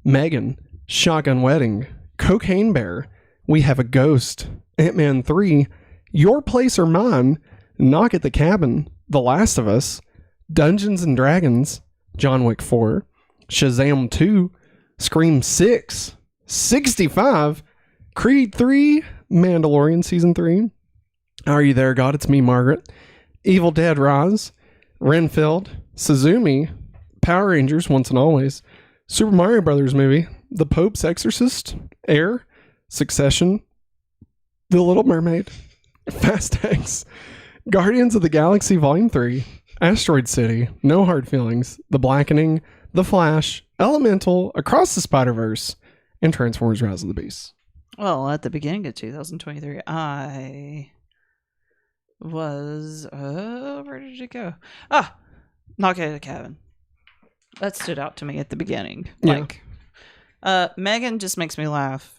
Megan, Shotgun Wedding, Cocaine Bear, We Have a Ghost, Ant-Man 3, Your Place or Mine, Knock at the Cabin, The Last of Us, Dungeons and Dragons, John Wick 4, Shazam 2, Scream 6, 65, Creed 3, Mandalorian Season 3, Are You There, God? It's Me, Margaret, Evil Dead Rise, Renfield, Suzumi, Power Rangers Once and Always, Super Mario Brothers movie, The Pope's Exorcist, Air, Succession, The Little Mermaid, Fast X, Guardians of the Galaxy Volume 3, Asteroid City, No Hard Feelings, The Blackening, The Flash, Elemental, Across the Spider-Verse, and Transformers Rise of the Beast. Well, at the beginning of 2023, I was... where did it go? Knock at the Cabin. That stood out to me at the beginning. Yeah. Megan just makes me laugh.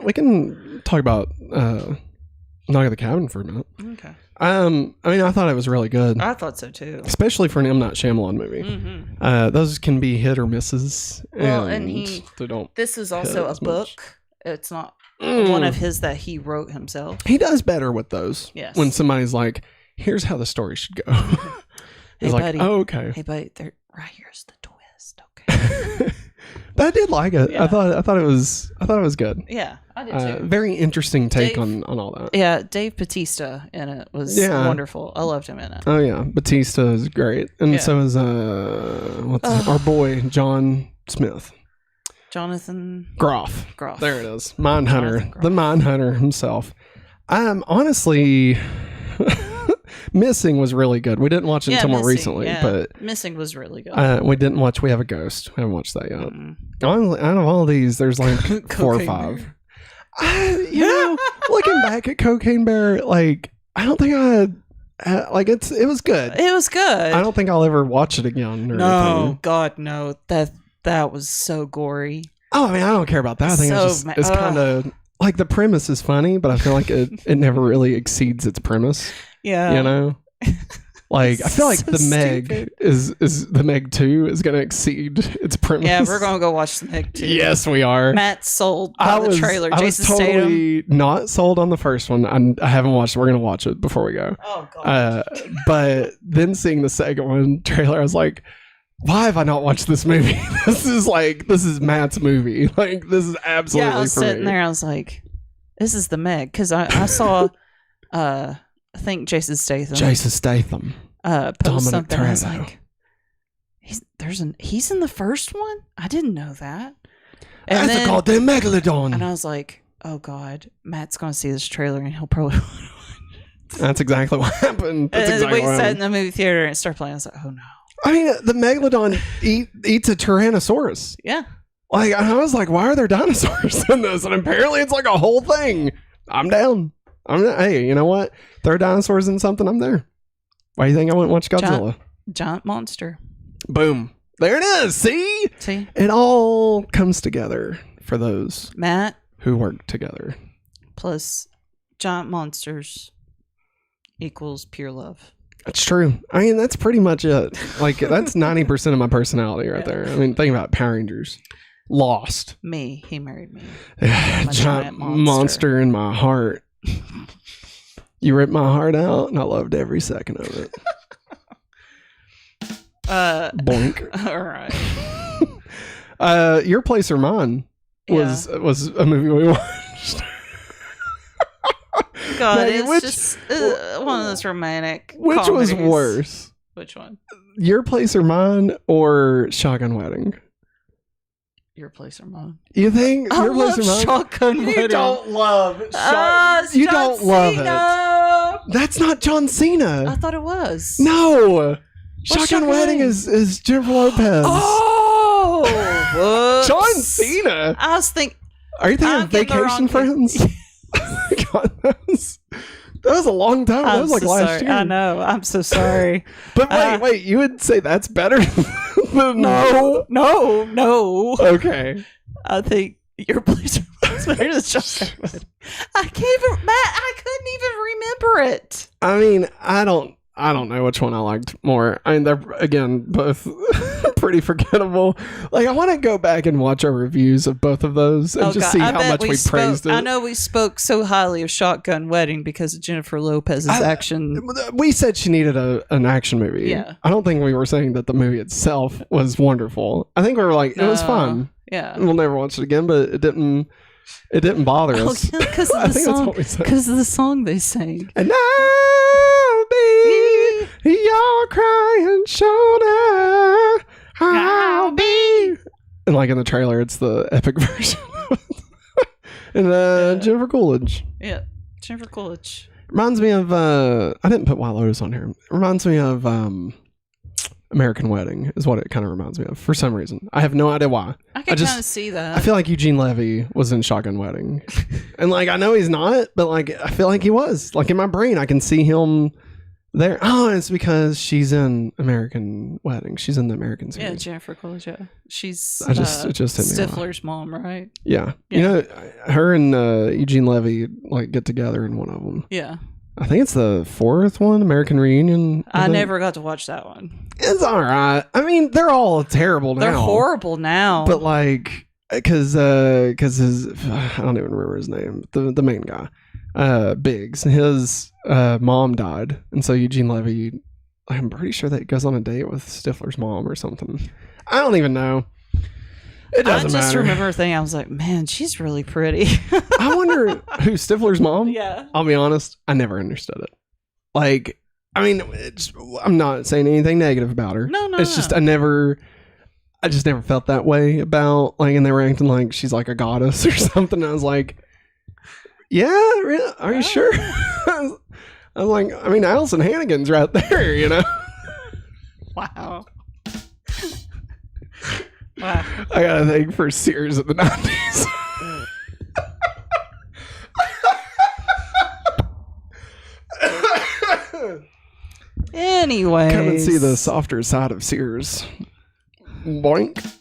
We can talk about Knock at the Cabin for a minute. Okay. I mean, I thought it was really good. I thought so too. Especially for an M. Night Shyamalan movie. Mm-hmm. Those can be hit or misses. Well, they don't. This is also a book. Much. It's not one of his that he wrote himself. He does better with those. Yes. When somebody's like, here's how the story should go. He's like, buddy. Oh, okay. Hey, buddy, right here's the twist. Okay. But I did like it. Yeah. I thought it was good. Yeah, I did too. Very interesting take on all that. Yeah, Dave Bautista in it was wonderful. I loved him in it. Oh yeah, Bautista is great, and so is our boy John Smith. Jonathan Groff. There it is. Mindhunter. The Mindhunter himself. Honestly, Missing was really good. We didn't watch it until more recently, but Missing was really good. We didn't watch We Have a Ghost. We haven't watched that yet. Out of all these, there's like 4 or 5. Looking back at Cocaine Bear, like I don't think it was good. It was good. I don't think I'll ever watch it again. Or no, anything. God, no. That was so gory. Oh, I mean, I don't care about that. I think it's kind of like the premise is funny, but I feel like it never really exceeds its premise. Yeah, you know, like I feel like the Meg is the Meg 2 is going to exceed its premise. Yeah, we're gonna go watch the Meg 2. Yes, we are. Matt's sold by the trailer. I was totally not sold on the first one. I haven't watched it. We're gonna watch it before we go. Oh God! But then seeing the second one trailer, I was like, why have I not watched this movie? This is Matt's movie. Like this is absolutely. Yeah, I was sitting there. I was like, this is the Meg because I saw. I think Jason Statham post Dominic something. Toretto. I was like, he's in the first one. I didn't know that. And that's a goddamn megalodon. And I was like, oh God, Matt's gonna see this trailer and he'll probably. That's exactly what happened. And we sat in the movie theater and it started playing. I was like, oh no. I mean, the megalodon eats a Tyrannosaurus. Yeah. Like I was like, why are there dinosaurs in this? And apparently, it's like a whole thing. I'm down. Hey, you know what? There are dinosaurs in something. I'm there. Why do you think I went and watch Godzilla? Giant monster. Boom. There it is. See? It all comes together for those Matt who work together. Plus giant monsters equals pure love. It's true. I mean, that's pretty much it. Like, that's 90% of my personality right there. I mean, think about Power Rangers. Lost. Me. He married me. Giant monster in my heart. You ripped my heart out, and I loved every second of it. Boink. All right. Your Place or Mine was a movie we watched. God, Maggie, it's just one of those romantic. Which comedies. was worse? Which one? Your Place or Mine or Shotgun Wedding? Your Place or Mine? You think I Your Place or Mine? Shotgun Wedding. You don't love Shotgun. You don't love it. That's not John Cena. I thought it was. No. Shotgun Wedding is Jennifer Lopez. Oh, whoops. John Cena. I was thinking. Are you thinking of Vacation Friends? God, that was a long time. That was like last year. I know. I'm so sorry. But wait. You would say that's better than No. Okay. I think Your Place is better than Shotgun Wedding. I couldn't even remember it. I mean, I don't know which one I liked more. I mean, they're, again, both pretty forgettable. Like, I want to go back and watch our reviews of both of those and see how much we praised it. I know we spoke so highly of Shotgun Wedding because of Jennifer Lopez's action. We said she needed an action movie. Yeah. I don't think we were saying that the movie itself was wonderful. I think we were like, it was fun. Yeah. We'll never watch it again, but it didn't bother us. Because of the song. Because of the song they sang. And I'll be your crying shoulder. I'll be. And like in the trailer, it's the epic version. And Jennifer Coolidge. Yeah, Jennifer Coolidge. Reminds me of, I didn't put White Lotus on here. Reminds me of American Wedding is what it kind of reminds me of for some reason. I have no idea why. I can kind of see that. I feel like Eugene Levy was in Shotgun Wedding. And like, I know he's not, but like, I feel like he was. Like in my brain, I can see him there. Oh, it's because she's in American Wedding. She's in the American series. Yeah, Jennifer Coolidge. Yeah. She's it just hit me Stifler's mom, right? Yeah. You know, her and Eugene Levy like get together in one of them. Yeah. I think it's the fourth one, American Reunion. I never got to watch that one. It's all right. I mean, they're all terrible now. They're horrible now. But like, because his, I don't even remember his name. The main guy, Biggs, his mom died, and so Eugene Levy, I'm pretty sure that he goes on a date with Stifler's mom or something. I don't even know. It doesn't matter. I just remember thinking, I was like, man, she's really pretty. I wonder who Stifler's mom? Yeah. I'll be honest, I never understood it. Like, I mean, I'm not saying anything negative about her. No. It's just I just never felt that way about, like, and they were acting like she's like a goddess or something. I was like, yeah, really? Are you sure? I was like, I mean, Allison Hannigan's right there, you know? Wow. Wow. I got a thing for Sears of the 90s. Anyway, come and see the softer side of Sears. Boink.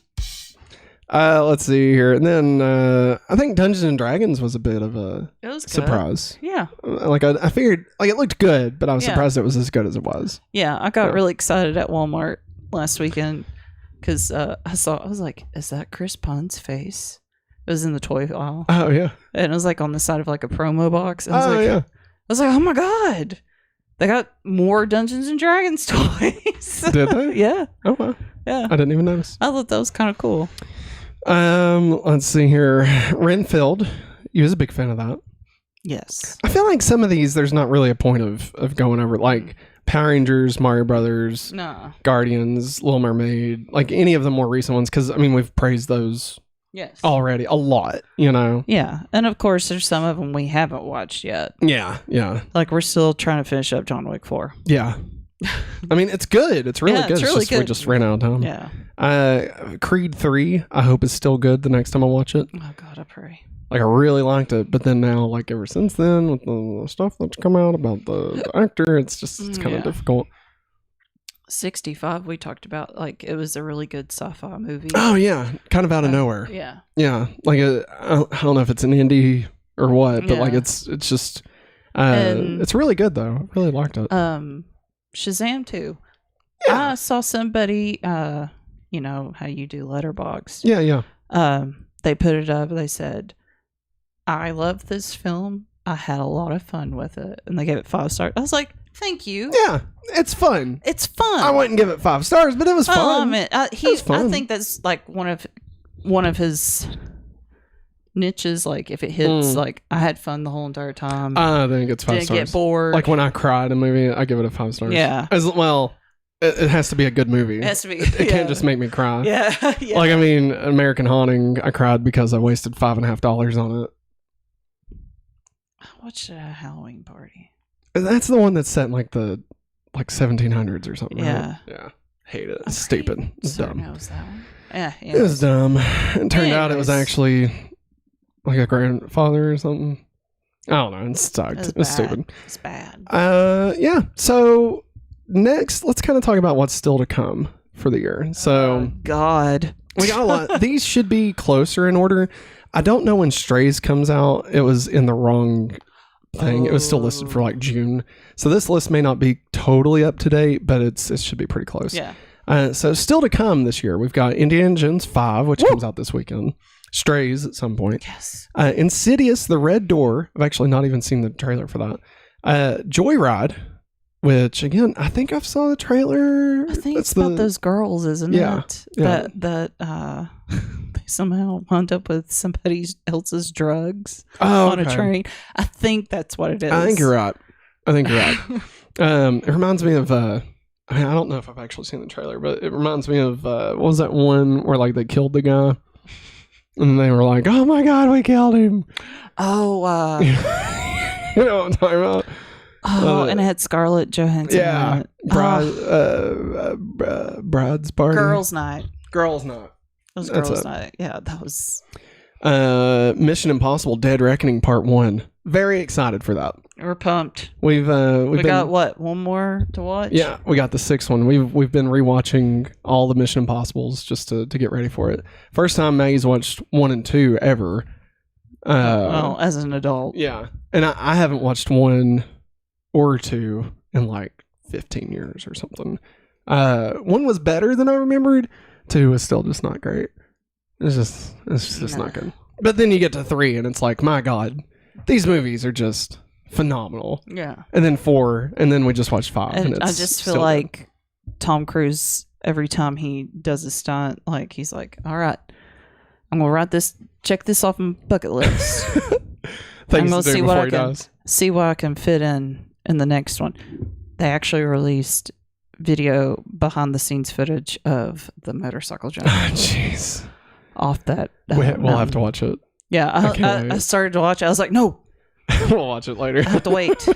Let's see here, and then I think Dungeons and Dragons was a bit of a surprise. Yeah, like I figured, like it looked good, but I was surprised it was as good as it was. Yeah, I got really excited at Walmart last weekend because I was like, is that Chris Punn's face? It was in the toy aisle. Oh yeah, and it was like on the side of like a promo box. I was like, oh my god, they got more Dungeons and Dragons toys. Did they? Yeah. Oh wow. Yeah. I didn't even notice. I thought that was kind of cool. Let's see here. Renfield. You was a big fan of that. Yes. I feel like some of these, there's not really a point of going over, like Power Rangers, Mario Brothers, Guardians, Little Mermaid, like any of the more recent ones, because I mean we've praised those already a lot, you know. Yeah, and of course there's some of them we haven't watched yet. Yeah. Like we're still trying to finish up John Wick 4. Yeah. I mean, it's good. It's really good. It's really good. We just ran out of time. Yeah. Creed 3, I hope is still good the next time I watch it. Oh God, I pray. Like I really liked it, but then now, like ever since then, with the stuff that's come out about the actor, it's kind of difficult. 65, we talked about, like it was a really good sci-fi movie. Oh yeah, kind of out of nowhere. Yeah. Like I don't know if it's an indie or what, but like it's just it's really good though. I really liked it. Shazam 2. Yeah. I saw somebody, you know how you do Letterboxd. Yeah. They put it up. They said, I love this film. I had a lot of fun with it. And they gave it 5 stars. I was like, thank you. Yeah, it's fun. It's fun. I wouldn't give it 5 stars, but it was fun. I think that's like one of his niches. Like if it hits, like I had fun the whole entire time. I think it's 5 Didn't stars. get bored. Like when I cried in a movie, I give it a 5 stars. Yeah. As well, it has to be a good movie. It has to be. It can't just make me cry. Yeah. Like, I mean, American Haunting, I cried because I wasted $5.50 on it. I watched a Halloween Party. That's the one that's set in like the 1700s or something. Yeah. Right? Yeah. Hate it. It's stupid. It's dumb. Knows that one. Yeah. It was dumb. It turned out it was actually like a grandfather or something. I don't know. It sucked. It was stupid. It's bad. Yeah. So next, let's kind of talk about what's still to come for the year. So God, we got a lot. These should be closer in order. I don't know when Strays comes out. It was in the wrong thing. It was still listed for like June. So this list may not be totally up to date, but it should be pretty close. Yeah. So still to come this year, we've got Indiana Jones 5, which comes out this weekend. Strays at some point. Yes. Insidious, The Red Door. I've actually not even seen the trailer for that. Joyride, which again, I think I've saw the trailer. I think it's about those girls, isn't it? Yeah. That they somehow wound up with somebody else's drugs on a train. I think that's what it is. I think you're right. It reminds me of I mean, I don't know if I've actually seen the trailer, but it reminds me of what was that one where like they killed the guy and they were like, "Oh my god, we killed him." Oh, you know what I'm talking about? Oh, and it had Scarlett Johansson. Yeah, Bride's Party. Girls' Night. Girls' Night. It was Girls' Night. Yeah, that was. Mission Impossible: Dead Reckoning Part 1. Very excited for that. We're pumped. We got what? One more to watch? Yeah, we got the 6th one. We've been rewatching all the Mission Impossibles just to get ready for it. First time Maggie's watched 1 and 2 ever. Well, as an adult. Yeah, and I haven't watched 1 or 2 in like 15 years or something. 1 was better than I remembered. 2 was still just not great. It's just not good. But then you get to 3 and it's like, my God, these movies are just phenomenal. Yeah. And then 4, and then we just watched 5. And I just feel like Tom Cruise, every time he does a stunt, like he's like, all right, I'm going to check this off my bucket list. I'm going to see what I can fit in the next one. They actually released video behind the scenes footage of the motorcycle jump. Jeez. Off that. We'll have to watch it. Yeah, I started to watch it. I was like, no. We'll watch it later. I have to wait.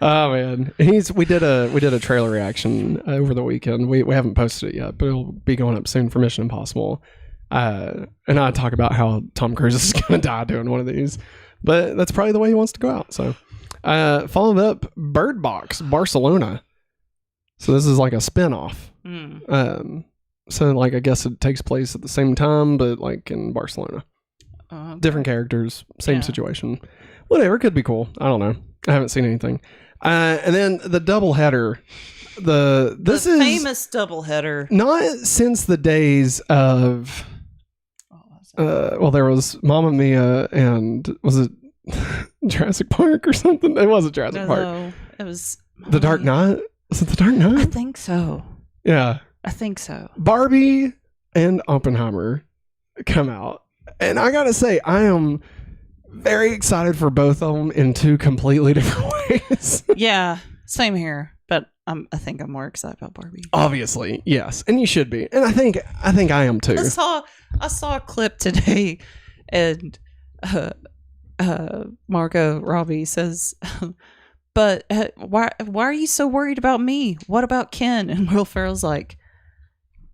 Oh man, we did a trailer reaction over the weekend. We haven't posted it yet, but it'll be going up soon for Mission Impossible. And I talk about how Tom Cruise is going to die doing one of these, but that's probably the way he wants to go out. So, followed up Bird Box Barcelona. So this is like a spin-off. So like I guess it takes place at the same time, but like in Barcelona. Okay. Different characters, same situation. Whatever, could be cool. I don't know. I haven't seen anything. And then the doubleheader. This is famous doubleheader. Not since the days of. Well, there was Mamma Mia and was it Jurassic Park or something? It wasn't Jurassic Park. It was The Dark Knight. Was it The Dark Knight? I think so. Yeah. I think so. Barbie and Oppenheimer come out. And I gotta say, I am very excited for both of them in 2 completely different ways. Yeah, same here. But I think I'm more excited about Barbie. Obviously, yes, and you should be. And I think I am too. I saw a clip today, and Margot Robbie says, "But why are you so worried about me? What about Ken?" And Will Ferrell's like,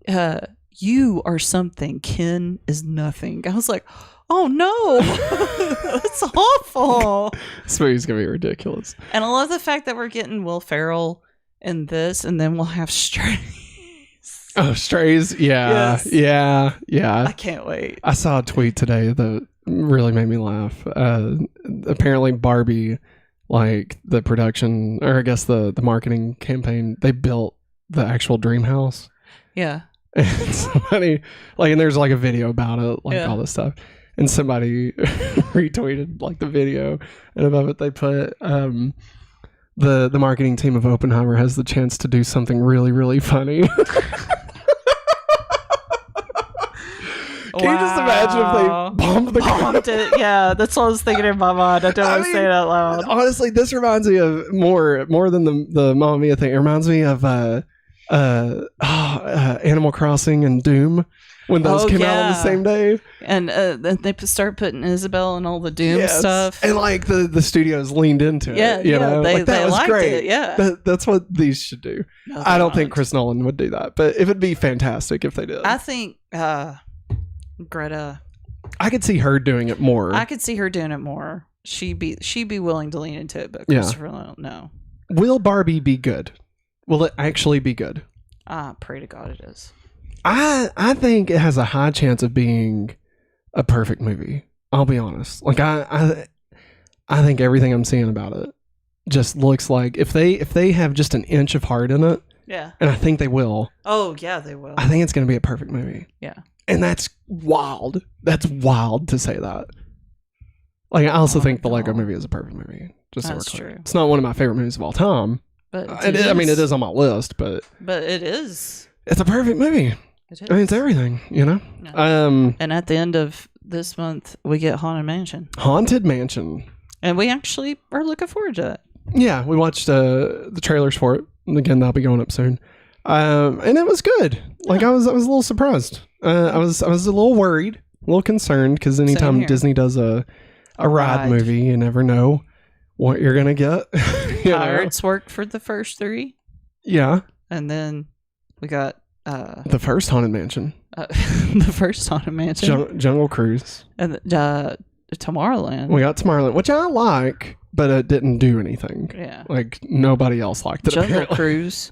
"You are something. Ken is nothing." I was like, "Oh no, that's awful." This movie's gonna be ridiculous. And I love the fact that we're getting Will Ferrell in this, and then we'll have Strays. Oh, Strays, yeah, yes. yeah. I can't wait. I saw a tweet today that really made me laugh. Apparently, Barbie like the production, or I guess the marketing campaign, they built the actual dream house. Yeah. And somebody, like, and there's like a video about it, like Yeah. all this stuff. And somebody retweeted like the video, and above it they put, the marketing team of Oppenheimer has the chance to do something really, really funny. Can you just imagine if they bombed it? Yeah, that's what I was thinking in my mind. I don't want to say it out loud. Honestly, this reminds me of more than the Mamma Mia thing. It reminds me of Animal Crossing and Doom, when those came out on the same day. And then they start putting Isabel and all the Doom stuff. And like the studios leaned into it. You know? They that was liked great. it. Yeah. That's what these should do. No, I don't think Chris Nolan would do that, but it would be fantastic if they did. I think Greta, I could see her doing it more. I could see her doing it more. She'd be willing to lean into it, but Christopher Nolan, no. Will Barbie be good? Will it actually be good? I pray to God it is. I think it has a high chance of being a perfect movie. I'll be honest. Like I think everything I'm seeing about it just looks like if they have just an inch of heart in it. Yeah. And I think they will. Oh yeah, they will. I think it's going to be a perfect movie. Yeah. And that's wild. That's wild to say that. Like, I also think the Lego movie is a perfect movie. Just so that's we're clear. true. It's not one of my favorite movies of all time. But it is on my list, but it is. It's a perfect movie. It is. I mean, it's everything, you know? No. And at the end of this month, we get Haunted Mansion. Haunted Mansion. And we actually are looking forward to it. Yeah, we watched the trailers for it. And again, that'll be going up soon. And it was good. Yeah. Like, I was a little surprised. I was a little worried, a little concerned, because anytime Disney does a ride movie, you never know what you're gonna get. Pirates worked for the first 3. Yeah. And then we got the first Haunted Mansion. The first Haunted Mansion. Jungle Cruise. And Tomorrowland. We got Tomorrowland, which I like, but it didn't do anything. Yeah. Like, nobody else liked it. Jungle Cruise.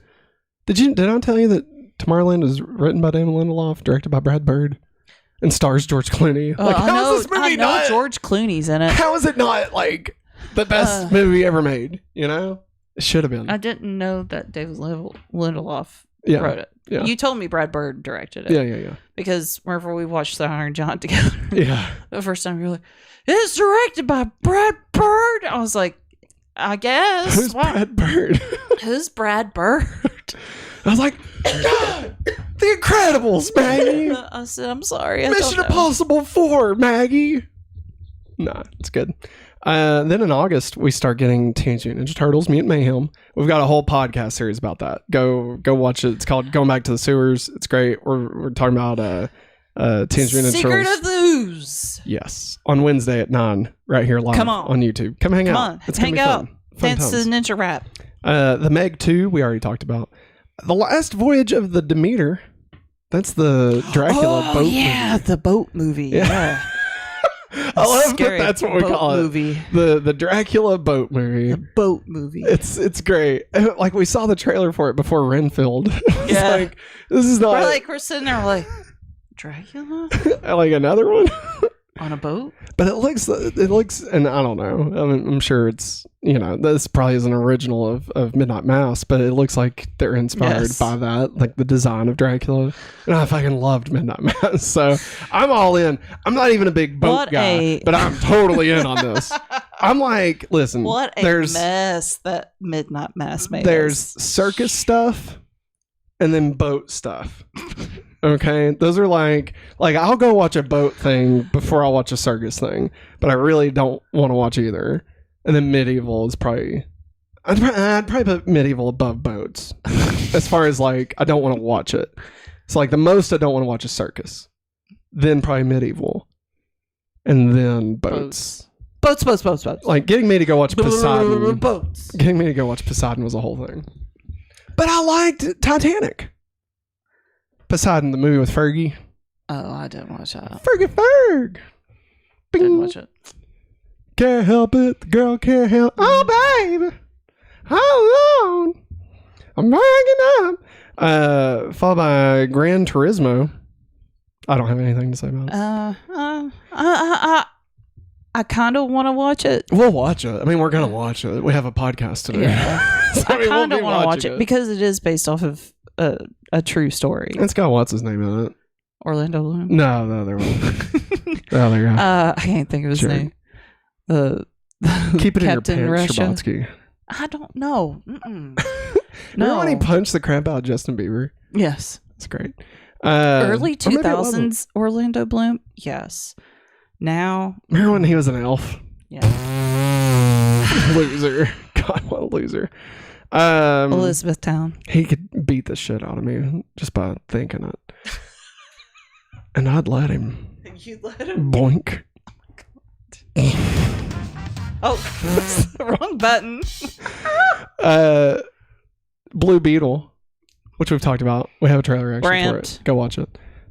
Did I tell you that Tomorrowland is written by Damon Lindelof, directed by Brad Bird, and stars George Clooney? Like, I know George Clooney's in it. How is it not like the best movie ever made? You know, it should have been. I didn't know that David Lindelof wrote it. Yeah. You told me Brad Bird directed it. Yeah. Because whenever we watched The Iron Giant together, the first time you were like, "It's directed by Brad Bird." I was like, I guess. Who's Brad Bird? Who's Brad Bird? I was like, God, The Incredibles, Maggie. I said, I'm sorry. Mission Impossible 4, Maggie. Nah, it's good. Then in August, we start getting Teenage Mutant Ninja Turtles, Mutant Mayhem. We've got a whole podcast series about that. Go watch it. It's called Going Back to the Sewers. It's great. We're talking about Teenage Mutant Ninja Turtles. Secret of the Ooze. Yes. On Wednesday at 9, right here live on YouTube. Come hang out. Come on. It's hang out. Dance to the Ninja Rap. The Meg 2, we already talked about. The Last Voyage of the Demeter. That's the Dracula boat movie. The boat movie. Yeah. I love that that's what we call it. Movie. The Dracula boat movie. The boat movie. It's great. Like, we saw the trailer for it before Renfield. It's like, this is not... We're sitting there like, Dracula? Like another one? On a boat? But it looks, and I don't know. I mean, I'm sure it's, this probably is an original of Midnight Mass, but it looks like they're inspired by that, like the design of Dracula. And I fucking loved Midnight Mass, so I'm all in. I'm not even a big boat guy, but I'm totally in on this. I'm like, listen, mess that Midnight Mass made. There's circus stuff and then boat stuff. Okay, those are like I'll go watch a boat thing before I'll watch a circus thing, but I really don't want to watch either. And then medieval is probably I'd probably put medieval above boats as far as like I don't want to watch it. So like the most I don't want to watch is circus, then probably medieval, and then boats. Boats. Like getting me to go watch Poseidon. Boats. Getting me to go watch Poseidon was a whole thing. But I liked Titanic. Poseidon, the movie with Fergie. Oh, I didn't watch that. Ferg. Bing. Didn't watch it. Can't help it. The girl can't help. Oh, baby. How long? I'm hanging up. Followed by Gran Turismo. I don't have anything to say about it. I kind of want to watch it. We'll watch it. I mean, we're gonna watch it. We have a podcast today. Yeah. So, I kind of want to watch watching it because it is based off of a true story. It's got what's his name in it? Orlando Bloom. No, the other one. The other guy. I can't think of his Sure. name. Keep it Captain in your pants, Russia. Strabotsky. I don't know. No. Remember when he punched the crap out of Justin Bieber? Yes. That's great. Early or maybe it wasn't. 2000s Orlando Bloom. Yes. Now. Remember when he was an elf? Yeah. Loser. God, what a loser. Elizabethtown. He could beat the shit out of me just by thinking it. And I'd let him. You let him? Boink. Oh, that's the wrong button. Blue Beetle, which we've talked about. We have a trailer actually for it. Go watch it.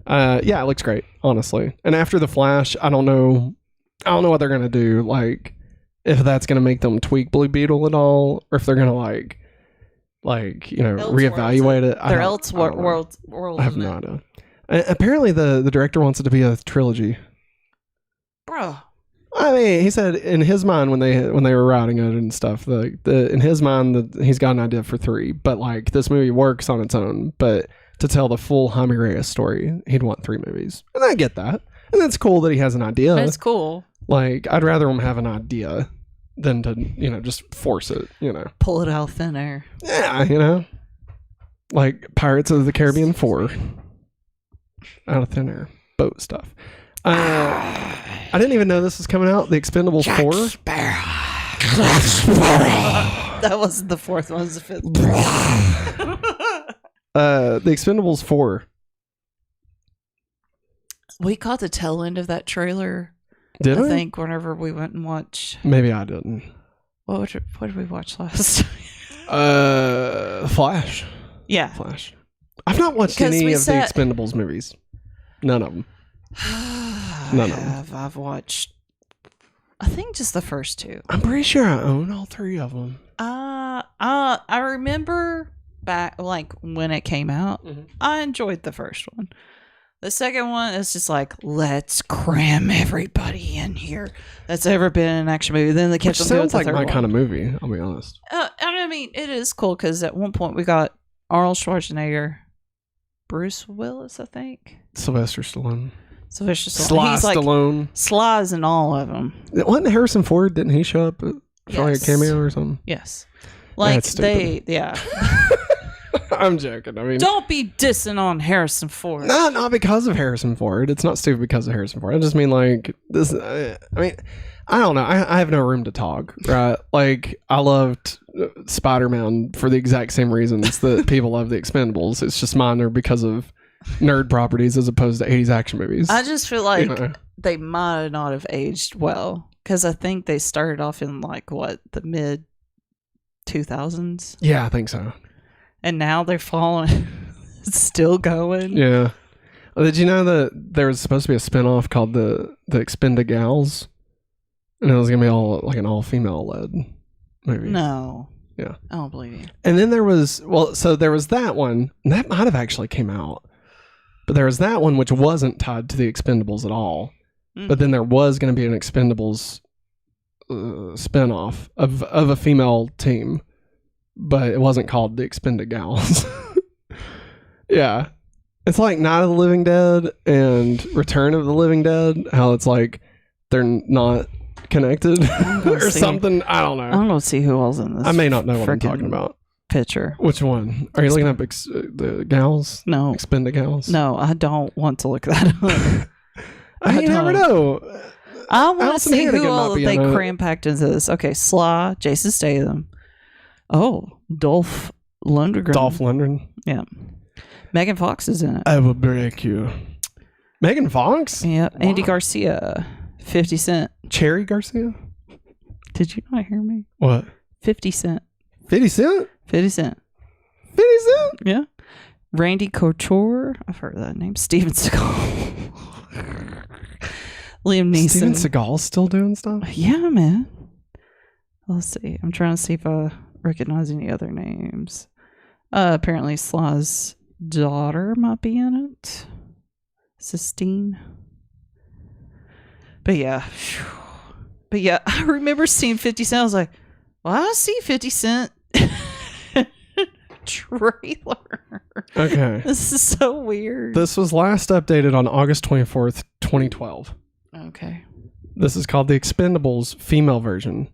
Yeah, it looks great, honestly. And after the Flash, I don't know what they're gonna do. Like, if that's gonna make them tweak Blue Beetle at all, or if they're gonna like reevaluate it. They're Elseworlds. I have no idea. Apparently, the director wants it to be a trilogy. Bro. I mean, he said in his mind when they were writing it and stuff, in his mind he's got an idea for 3, but like this movie works on its own. But to tell the full Jaime Reyes story, he'd want 3 movies, and I get that, and it's cool that he has an idea. It's cool. Like, I'd rather him have an idea than to just force it. Pull it out of thin air. Yeah, like Pirates of the Caribbean 4, out of thin air, boat stuff. I didn't even know this was coming out. The Expendables 4. That wasn't the 4th one. It was the 5th. The Expendables 4. We caught the tail end of that trailer. Did I we? think whenever we went and watched. Maybe I didn't. What did we watch last? Flash. Yeah. Flash. I've not watched any of the Expendables movies. None of them. None of them. I've watched, I think, just the first 2. I'm pretty sure I own all 3 of them. I remember back, like, when it came out, I enjoyed the first one. The second one is just like, let's cram everybody in here that's ever been in an action movie. Then they kept on doing the third one. Sounds like my kind of movie, I'll be honest. I mean, it is cool because at one point we got Arnold Schwarzenegger, Bruce Willis, I think. Sylvester Stallone. Sly Stallone. Sly's in all of them. Wasn't Harrison Ford? Didn't he show up for like a cameo or something? Yes. Like yeah. I'm joking. I mean, don't be dissing on Harrison Ford. No, not because of Harrison Ford. It's not stupid because of Harrison Ford. I just mean like this. I mean, I don't know. I have no room to talk, right? Like, I loved Spider-Man for the exact same reasons that people love the Expendables. It's just minor because of nerd properties as opposed to 80s action movies. I just feel like they might not have aged well because I think they started off in like the mid 2000s. Yeah, I think so. And now they're falling. It's still going. Yeah. Well, did you know that there was supposed to be a spinoff called the Expendagals? And it was gonna be an all female led movie. No. Yeah. I don't believe you. And then there was that one, and that might have actually came out. But there was that one which wasn't tied to the Expendables at all. But then there was going to be an Expendables spinoff of a female team, but it wasn't called the Expendagals. Yeah, it's like Night of the Living Dead and Return of the Living Dead. How it's like they're not connected or something. I don't know. I'm gonna see who else in this. I may not know what I'm talking about. Picture. Which one? Are you looking up the gals? No. Expendagals? No, I don't want to look that up. You never know. I want to see who all they cram packed into this. Okay, Sly, Jason Statham. Oh, Dolph Lundgren. Yeah. Megan Fox is in it. I will break you. Megan Fox? Yeah. Wow. Andy Garcia. 50 Cent. Cherry Garcia? Did you not hear me? What? 50 Cent. 50 Cent? 50 Cent. 50 Cent? Yeah. Randy Couture. I've heard that name. Steven Seagal. Liam Neeson. Steven Seagal's still doing stuff? Yeah, man. Let's see. I'm trying to see if I recognize any other names. Apparently Sly's daughter might be in it. Sistine. But yeah. But yeah, I remember seeing 50 Cent. I was like, well, I see 50 Cent trailer. Okay. This is so weird. This was last updated on August 24th, 2012. Okay. This is called the Expendables female version.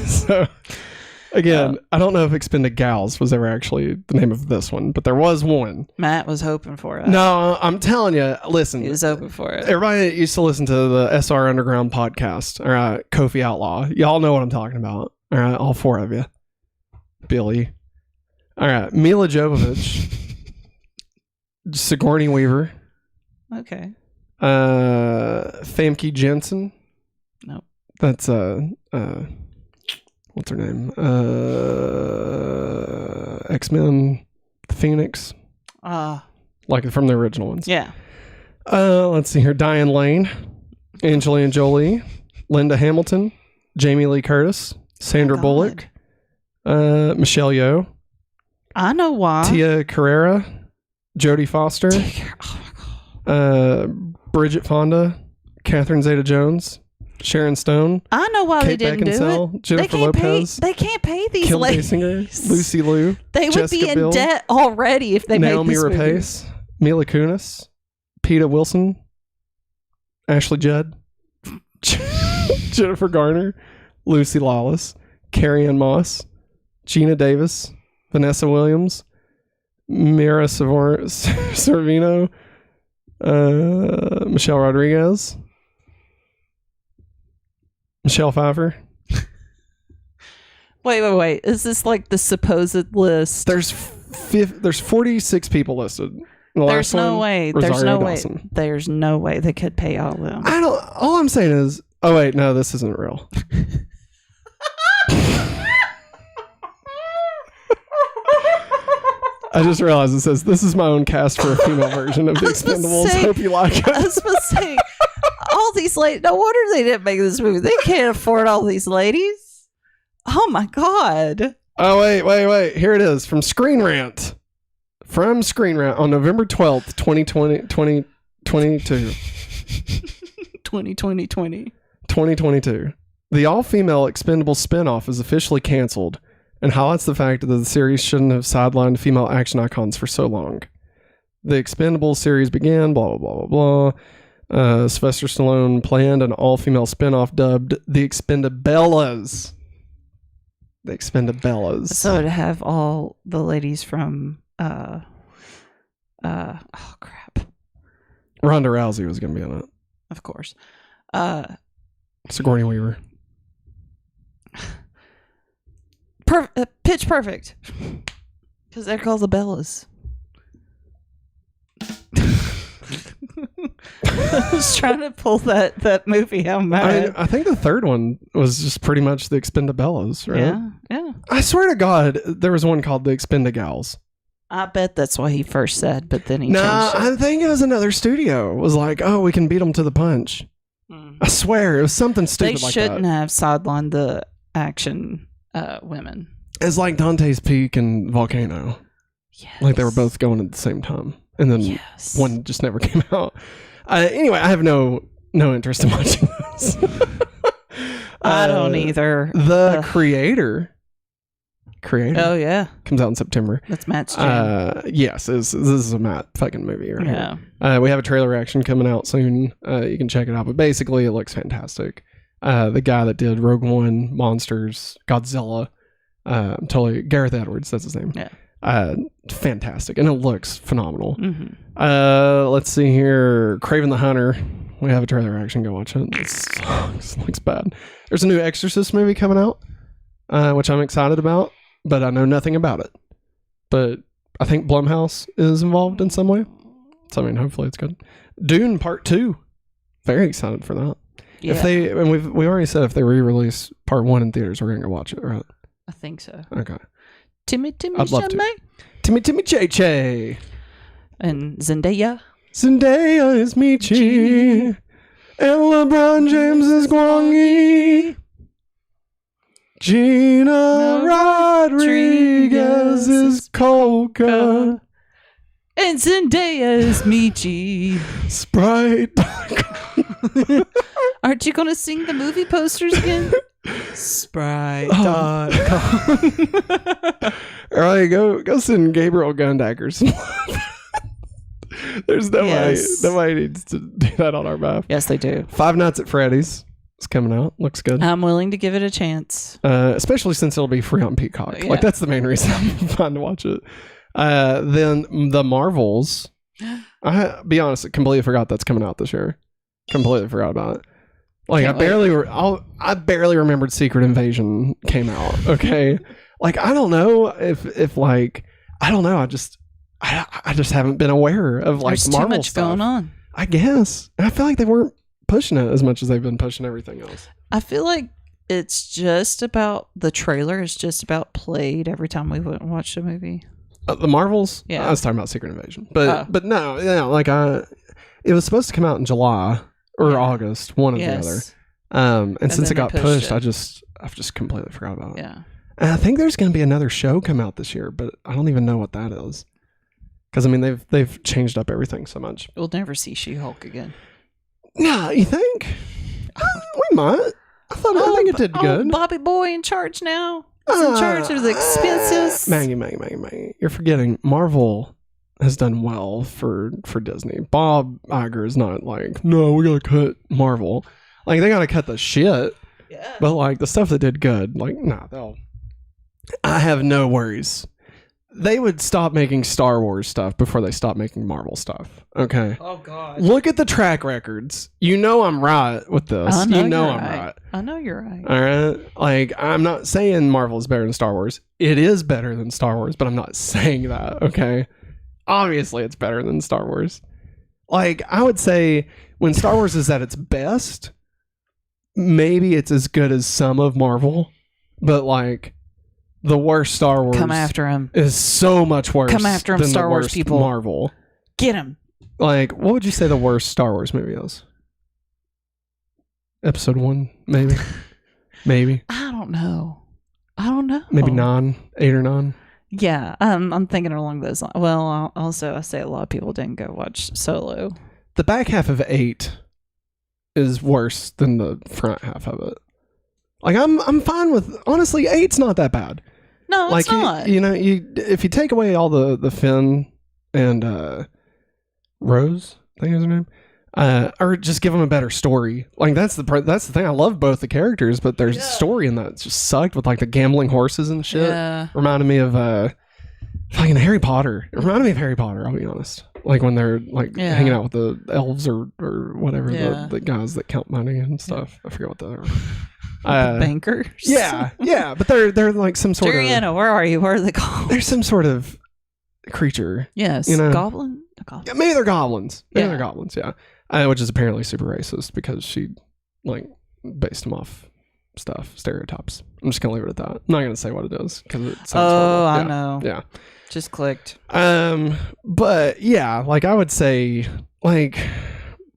So, again, I don't know if Expendagals was ever actually the name of this one, but there was one. Matt was hoping for it. No, I'm telling you, listen. He was hoping for it. Everybody that used to listen to the SR Underground podcast, all right, Kofi Outlaw, y'all know what I'm talking about. All right, all four of you. Billy. All right, Mila Jovovich. Sigourney Weaver. Okay. Famke Jensen. Nope. That's what's her name? X-Men Phoenix. Like from the original ones. Yeah. Let's see here. Diane Lane, Angelina Jolie, Linda Hamilton, Jamie Lee Curtis, Sandra Bullock, Michelle Yeoh. I know why. Tia Carrera, Jodie Foster, Bridget Fonda, Catherine Zeta-Jones, Sharon Stone. I know why Kate they didn't Beckinsale, do it. Jennifer Lopez. They can't pay these Kim ladies. Basinger, Lucy Liu. They would Jessica be in Biel, debt already if they Naomi made this movie. Rapace, Mila Kunis, Peta Wilson, Ashley Judd, Jennifer Garner, Lucy Lawless, Carrie-Anne Moss, Gina Davis, Vanessa Williams, Mira Sorvino, Michelle Rodriguez, Michelle Pfeiffer. Wait. Is this like the supposed list? There's 46 people listed. There's no way. Dawson. There's no way they could pay all of them. All I'm saying is, oh wait, no, this isn't real. I just realized it says, this is my own cast for a female version of The Expendables. Hope you like it. I was supposed to say, all these ladies, no wonder they didn't make this movie. They can't afford all these ladies. Oh my God. Oh, wait. Here it is from Screen Rant. From Screen Rant on November 12th, 2022. 2022. The all-female Expendables spinoff is officially canceled and highlights the fact that the series shouldn't have sidelined female action icons for so long. The Expendables series began, blah, blah, blah, blah. Sylvester Stallone planned an all-female spinoff dubbed The Expendabellas. The Expendabellas. So to have all the ladies from, oh crap. Ronda Rousey was going to be on it. Of course. Sigourney Weaver. Pitch Perfect. Because they're called the Bellas. I was trying to pull that movie out of my head. I think the third one was just pretty much the Expendabellas, right? Yeah. I swear to God, there was one called the Expendagals. I bet that's what he first said, but then he changed it. I think it was another studio. It was like, oh, we can beat them to the punch. I swear, it was something stupid like that. They shouldn't have sidelined the action women. It's like Dante's Peak and Volcano. Yes. Like they were both going at the same time. And then one just never came out. Anyway, I have no interest in watching this. I don't either. The Creator. Oh, yeah. Comes out in September. That's Matt's jam. Yes, this is a Matt fucking movie right Yeah. here. We have a trailer reaction coming out soon. You can check it out. But basically, it looks fantastic. The guy that did Rogue One, Monsters, Godzilla, Gareth Edwards, that's his name. Yeah. Fantastic. And it looks phenomenal. Mm-hmm. Let's see here. Craven the Hunter. We have a trailer reaction. Go watch it. It sucks. It looks bad. There's a new Exorcist movie coming out, which I'm excited about, but I know nothing about it. But I think Blumhouse is involved in some way. So, I mean, hopefully it's good. Dune Part 2. Very excited for that. Yeah. If they, and we already said if they re-release Part 1 in theaters, we're going to go watch it, right? I think so. Okay. Timmy I'd love to. Timmy Che. And Zendaya. Zendaya is Michi. And LeBron James is Guangi. Gina Rodriguez is Coca. And Zendaya is Michi. Sprite. Aren't you going to sing the movie posters again? Sprite. All right, go send Gabriel Gundacker some love. There's nobody needs to do that on our behalf. Yes, they do. Five Nights at Freddy's is coming out. Looks good. I'm willing to give it a chance. Especially since it'll be free on Peacock. Yeah. Like, that's the main reason I'm fine to watch it. Then the Marvels. Be honest, I completely forgot that's coming out this year. Completely forgot about it. Like, I barely remembered Secret Invasion came out. Okay, like I don't know if like I don't know. I just haven't been aware of like There's Marvel too much stuff. going on. I guess. And I feel like they weren't pushing it as much as they've been pushing everything else. I feel like it's just about the trailer is just about played every time we went and watched a movie. The Marvels. Yeah, I was talking about Secret Invasion, but no, yeah, like it was supposed to come out in July or August, one or the other. And since it got pushed, I've just completely forgot about it. Yeah. And I think there's going to be another show come out this year, but I don't even know what that is. Because I mean, they've changed up everything so much. We'll never see She-Hulk again. Yeah, you think? We might. I think it did good. Bobby Boy in charge now. He's in charge of the expenses. Maggie, you're forgetting Marvel has done well for Disney. Bob Iger is not like, no, we gotta cut Marvel. Like, they gotta cut the shit. Yeah. But like the stuff that did good, like, I have no worries. They would stop making Star Wars stuff before they stop making Marvel stuff. Okay. Oh God. Look at the track records. You know I'm right with this. I'm right. I know you're right. All right. Like, I'm not saying Marvel is better than Star Wars. It is better than Star Wars, but I'm not saying that. Okay. Obviously, it's better than Star Wars. Like, I would say when Star Wars is at its best, maybe it's as good as some of Marvel, but like the worst Star Wars Come after him. is so much worse. Come after him, than Star the Wars worst people. Marvel. Get him. Like, what would you say the worst Star Wars movie is? Episode 1, maybe. Maybe. I don't know. Maybe 8 or 9. Yeah, I'm thinking along those lines. Well, also I say a lot of people didn't go watch Solo. The back half of 8 is worse than the front half of it. Like, I'm fine with, honestly, 8's not that bad. No, like, it's not. If you take away all the Finn and Rose, I think is her name, or just give them a better story. Like, that's the thing. I love both the characters, but there's story in that just sucked with like the gambling horses and shit. Yeah. Reminded me of fucking Harry Potter. It reminded me of Harry Potter. I'll be honest. Like when they're like hanging out with the elves or whatever, the guys that count money and stuff. I forget what they are. The bankers. Yeah, but they're like some sort Juliana, where are you? Where are they called? They're some sort of creature. Yes, goblin. Yeah, maybe they're goblins. They're goblins. Yeah, which is apparently super racist because she like based them off stereotypes. I'm just gonna leave it at that. I'm not gonna say what it is because it sounds horrible. I know. Yeah, just clicked. But yeah, like I would say, like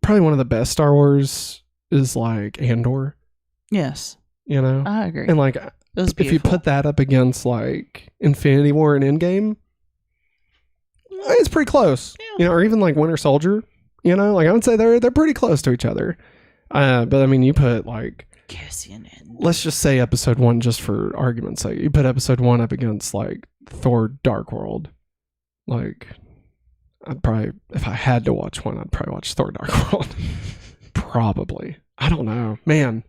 probably one of the best Star Wars is like Andor. Yes. You know? I agree. And like, if you put that up against like Infinity War and Endgame, it's pretty close. Yeah. You know, or even like Winter Soldier, you know, like I would say they're pretty close to each other. But I mean, you put like, let's just say episode 1, just for argument's sake, you put episode 1 up against like Thor Dark World. Like, I'd probably, if I had to watch one, I'd probably watch Thor Dark World. Probably. I don't know. Man,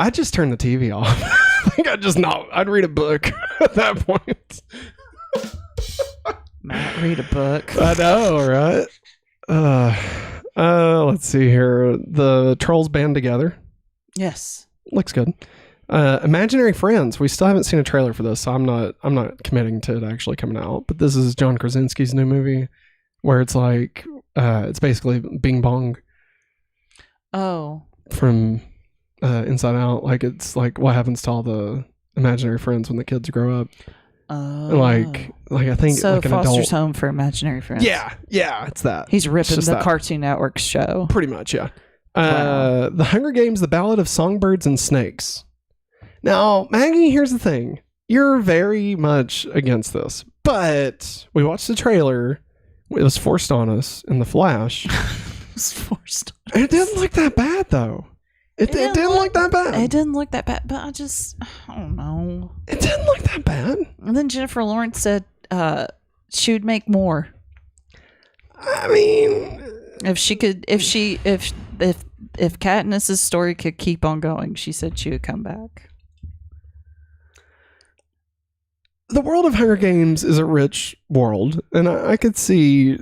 I'd just turn the TV off. I think I'd read a book at that point. Matt, read a book. I know, right? Let's see here. The Trolls Band Together. Yes. Looks good. Imaginary Friends. We still haven't seen a trailer for this, so I'm not committing to it actually coming out. But this is John Krasinski's new movie where it's like it's basically Bing Bong. Oh. From Inside Out. Like, it's like what happens to all the imaginary friends when the kids grow up. Like I think so like an Foster's adult Home for Imaginary Friends. Yeah, it's that. He's ripping the Cartoon Network show. Pretty much, yeah. Wow. The Hunger Games, The Ballad of Songbirds and Snakes. Now, Maggie, here's the thing. You're very much against this, but we watched the trailer. It was forced on us in the Flash. It was forced on us. It didn't look that bad, though. It didn't look that bad. It didn't look that bad, but I don't know. It didn't look that bad. And then Jennifer Lawrence said she would make more. I mean, if Katniss's story could keep on going, she said she would come back. The world of Hunger Games is a rich world, and I could see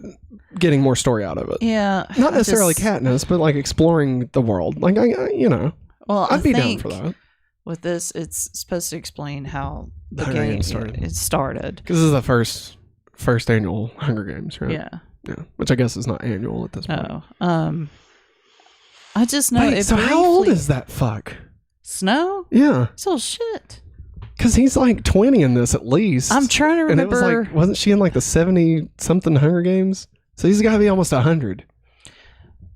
getting more story out of it. Yeah. Not necessarily Katniss, but like exploring the world. Like, well, I'd be down for that. With this, it's supposed to explain how the Hunger game Games started. It started. Because this is the first annual Hunger Games, right? Yeah. Yeah. Which I guess is not annual at this point. Oh. I just know. Wait, so how old is that fuck? Snow? Yeah. So shit. Because he's like 20 in this at least. I'm trying to remember. And it was like, wasn't she in like the 70-something Hunger Games? So he's got to be almost 100.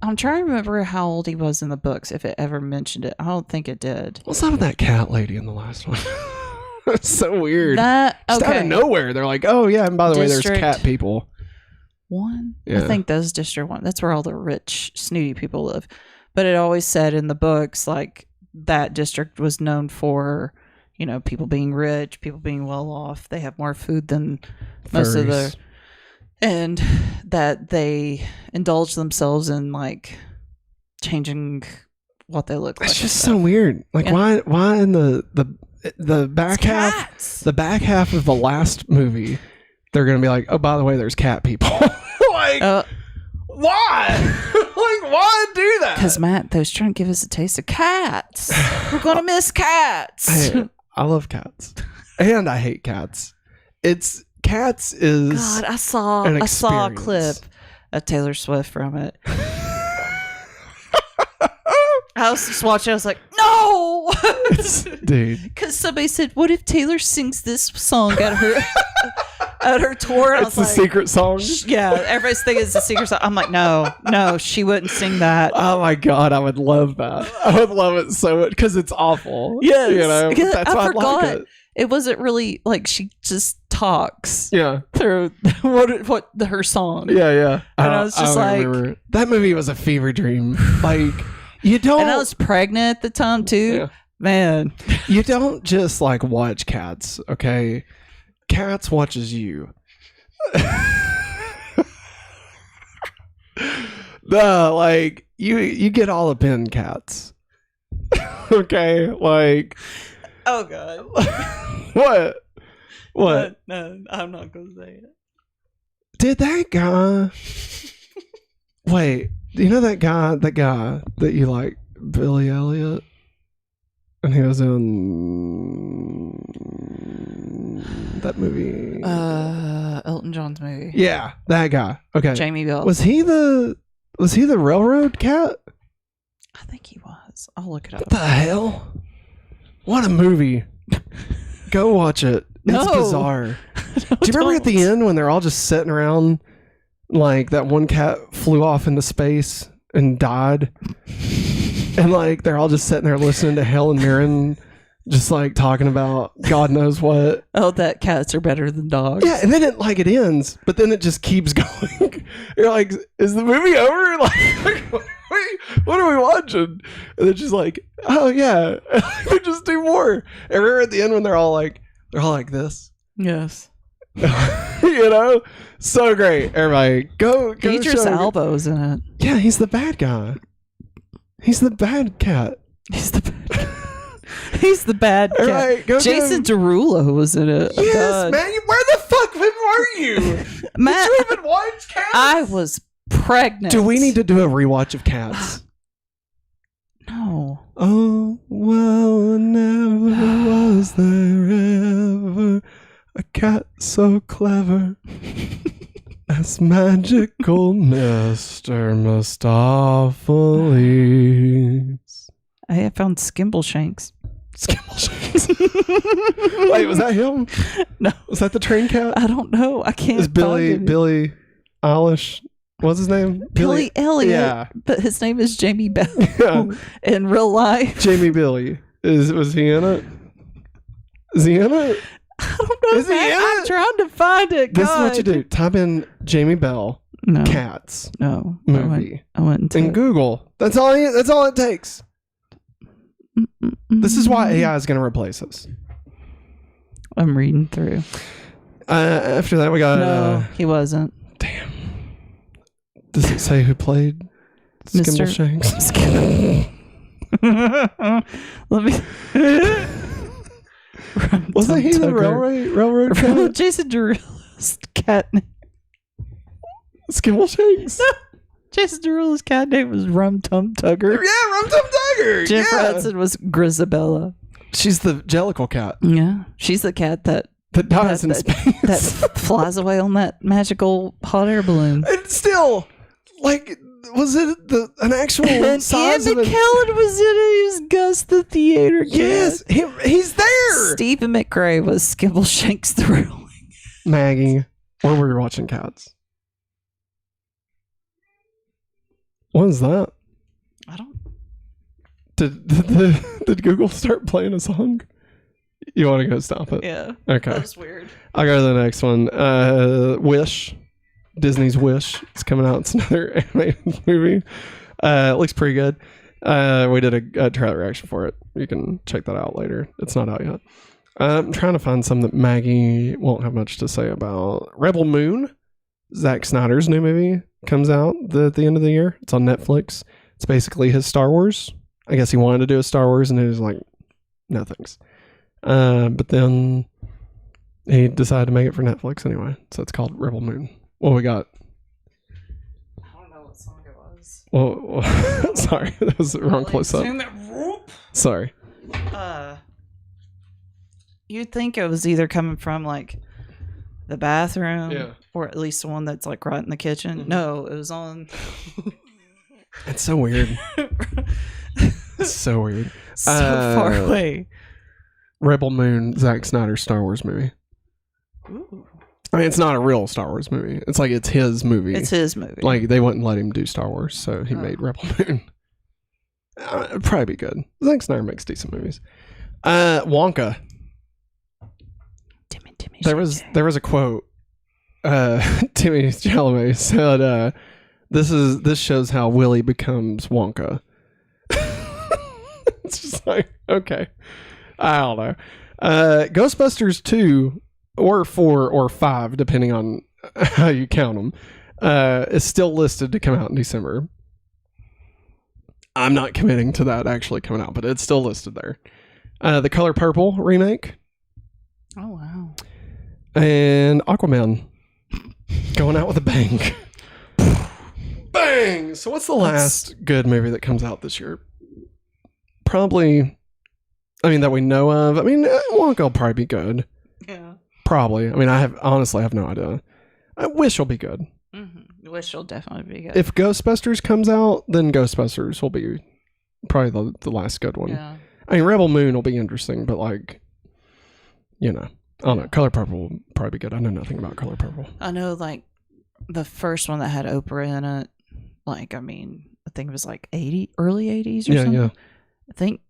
I'm trying to remember how old he was in the books, if it ever mentioned it. I don't think it did. What's up with that cat lady in the last one? It's so weird. Just out of nowhere, they're like, oh yeah, and by the way, there's cat people. 1? Yeah. I think that's District 1. That's where all the rich, snooty people live. But it always said in the books, like, that district was known for, people being rich, people being well off. They have more food than most of the... And that they indulge themselves in, like, changing what they look like. It's just so weird. Like, why in the back half, cats. The back half of the last movie, they're going to be like, oh, by the way, there's cat people. Like, why? Like, why do that? Because, Matt, they was trying to give us a taste of cats. We're going to miss cats. Hey, I love cats. And I hate cats. Cats is God, I saw a clip of Taylor Swift from it. I was just watching. I was like, no, dude. Because somebody said, "What if Taylor sings this song at her tour?" And it's the secret song. Yeah, everybody's thinking it's a secret song. I'm like, no, she wouldn't sing that. Oh my God, I would love that. I would love it so much because it's awful. Yes, that's why I forgot. Like it wasn't really like she just talks. Yeah, through what her song. Yeah. And I was just like, remember. That movie was a fever dream. Like. You don't, and I was pregnant at the time too. Yeah. Man, you don't just like watch Cats, okay? Cats watches you. Like you get all up in Cats. Okay, like. Oh God. What? No, I'm not gonna say it. Did that guy? Wait. Do you know that guy that you like, Billy Elliot? And he was in that movie. Elton John's movie. Yeah, that guy. Okay. Jamie Bell. Was he the railroad cat? I think he was. I'll look it up. What the hell? What a movie. Go watch it. It's bizarre. Do you remember at the end when they're all just sitting around? Like that one cat flew off into space and died, and like they're all just sitting there listening to Helen Mirren, just like talking about God knows what. Oh, that cats are better than dogs. Yeah, and then it ends, but then it just keeps going. You're like, is the movie over? Like wait, what are we watching? And they're just like, oh yeah, they just do more. And remember at the end when they're all like this. Yes. So great. Everybody go Idris Elba's in it. Yeah, he's the bad guy. He's the bad cat. He's the bad cat. Right, Jason Derulo was in it. Yes, man. Where the fuck were you? Matt, did you even watch Cats? I was pregnant. Do we need to do a rewatch of Cats? No. Oh, well, never was there ever a cat so clever as magical Mr. Mistopheles. I have found Skimbleshanks. Wait, was that him? No. Was that the train cat? I don't know. I can't. Is Billy Eilish? What's his name? Billy Elliot. Yeah. But his name is Jamie Bell Yeah. in real life. Jamie Billy. Was he in it? Is he in it? I don't know. Is he in I'm it? trying to find it. This is what you do. Type in Jamie Bell Cats movie. movie I went in Google. That's all it takes. This is why AI is going to replace us. I'm reading through. After that, we got... No, he wasn't. Damn. Does it say who played Skimble Shanks? Let me... Wasn't he the railroad cat? Jason Derulo's cat name. Skimble Shanks? Jason Derulo's cat name was Rum Tum Tugger. Yeah, Rum Tum Tugger. Jennifer Hudson was Grisabella. She's the Jellicle cat. Yeah. She's the cat that dies in space. That flies away on that magical hot air balloon. And still, like, was it an actual and size Ian of McKellen was in it. He was Gus the theater cat. Yes, he's there. Stephen McRae was Skimble Shanks the Ruling. Maggie, where were you watching Cats? What is that? I don't... Did Google start playing a song? You want to go stop it? Yeah. Okay. That was weird. I'll go to the next one. Wish. Disney's Wish. It's coming out. It's another animated movie. It looks pretty good. We did a trailer reaction for it. You can check that out later. It's not out yet. I'm trying to find some that Maggie won't have much to say about. Rebel Moon. Zack Snyder's new movie comes out at the end of the year. It's on Netflix. It's basically his Star Wars. I guess he wanted to do a Star Wars and he was like, no thanks. But then he decided to make it for Netflix anyway. So it's called Rebel Moon. What we got? I don't know what song it was. Well, sorry. That was the wrong close up. Sorry. You'd think it was either coming from like the bathroom or at least the one that's like right in the kitchen. Mm-hmm. No, it was on. It's so weird. It's so weird. So far away. Rebel Moon, Zack Snyder's Star Wars movie. Ooh. I mean, it's not a real Star Wars movie. It's like it's his movie. It's his movie. Like they wouldn't let him do Star Wars, so he made Rebel Moon. It'd probably be good. Zack Snyder makes decent movies. Wonka. Timmy there was a quote. Timmy Chalamet said, "This shows how Willie becomes Wonka." It's just like, okay, I don't know. Ghostbusters 2 or 4 or 5, depending on how you count them, is still listed to come out in December. I'm not committing to that actually coming out, but it's still listed there. The Color Purple remake. Oh, wow. And Aquaman going out with a bang. Bang! So what's the last good movie that comes out this year? Probably, I mean, that we know of. I mean, Wonka will probably be good. Yeah. Probably. I mean, honestly have no idea. I wish will be good. Mm-hmm. Wish will definitely be good. If Ghostbusters comes out, then Ghostbusters will be probably the last good one. Yeah. I mean, Rebel Moon will be interesting, but like, you know, I don't know. Color Purple will probably be good. I know nothing about Color Purple. I know, like, the first one that had Oprah in it, like, I mean, I think it was like early 80s or something. Yeah. I think,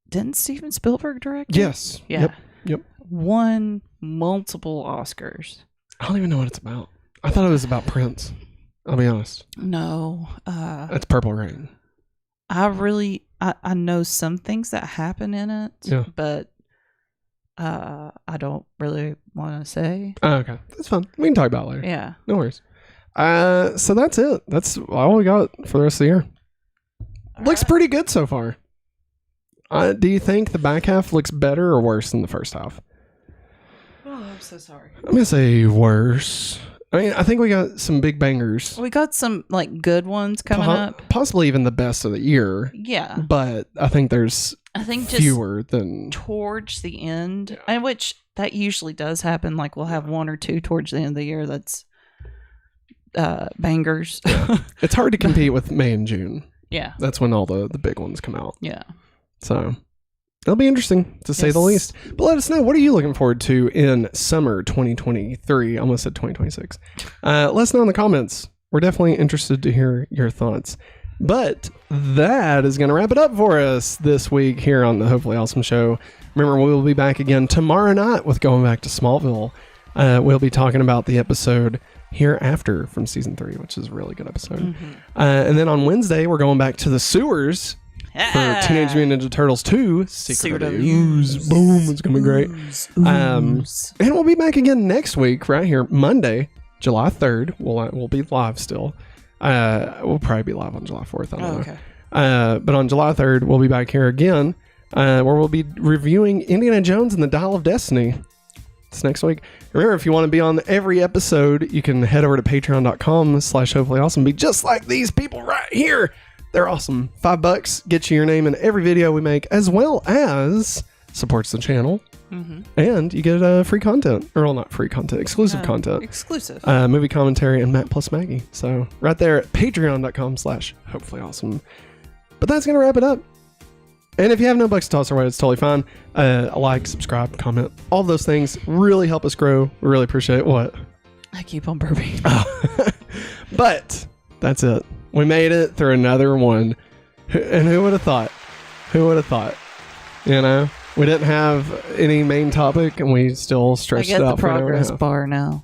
didn't Steven Spielberg direct it? Yes. Yeah. Yep. Won multiple Oscars. I don't even know what it's about. I thought it was about Prince. I'll be honest. No. That's Purple Rain. I know some things that happen in it, but I don't really want to say. Oh, okay. That's fine. We can talk about it later. Yeah. No worries. So that's it. That's all we got for the rest of the year. Looks pretty good so far. Do you think the back half looks better or worse than the first half? Oh, I'm so sorry. I'm going to say worse. I mean, I think we got some big bangers. We got some like good ones coming up. Possibly even the best of the year. Yeah. But I think there's fewer than towards the end, and which that usually does happen. Like we'll have one or two towards the end of the year that's bangers. It's hard to compete with May and June. Yeah. That's when all the big ones come out. Yeah. So it'll be interesting to say the least. But let us know, what are you looking forward to in summer 2023? I almost said 2026. Let us know in the comments. We're definitely interested to hear your thoughts. But that is going to wrap it up for us this week here on the Hopefully Awesome Show. Remember, we'll be back again tomorrow night with Going Back to Smallville. We'll be talking about the episode Hereafter from season 3, which is a really good episode. Mm-hmm. And then on Wednesday, we're going back to the sewers for Teenage Mutant Ninja Turtles 2, Secret of the Ooze. Boom, it's going to be great. And we'll be back again next week, right here, Monday, July 3rd. We'll be live still. We'll probably be live on July 4th. I don't know. Okay. But on July 3rd, we'll be back here again, where we'll be reviewing Indiana Jones and the Dial of Destiny. It's next week. Remember, if you want to be on every episode, you can head over to patreon.com/hopefullyawesome. Be just like these people right here. They're awesome. $5 gets you your name in every video we make, as well as supports the channel. Mm-hmm. And you get free content. Or, well, not free content. Exclusive content. Exclusive. Movie commentary and Matt plus Maggie. So, right there at patreon.com/hopefullyawesome. But that's going to wrap it up. And if you have no bucks to toss our way, it's totally fine. A like, subscribe, comment, all those things really help us grow. We really appreciate it. What? I keep on burping. But that's it. We made it through another one. And who would have thought? Who would have thought? You know, we didn't have any main topic and we still stretched it out for an hour and a half. I get the progress bar now.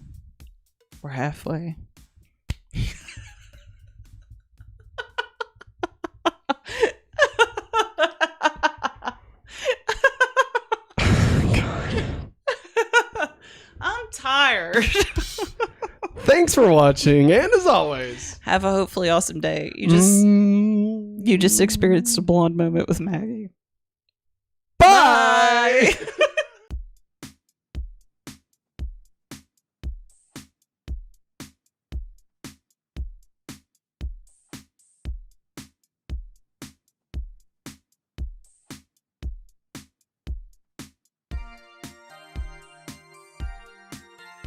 We're halfway. I'm tired. Thanks for watching, and as always, have a hopefully awesome day. You just experienced a blonde moment with Maggie. Bye.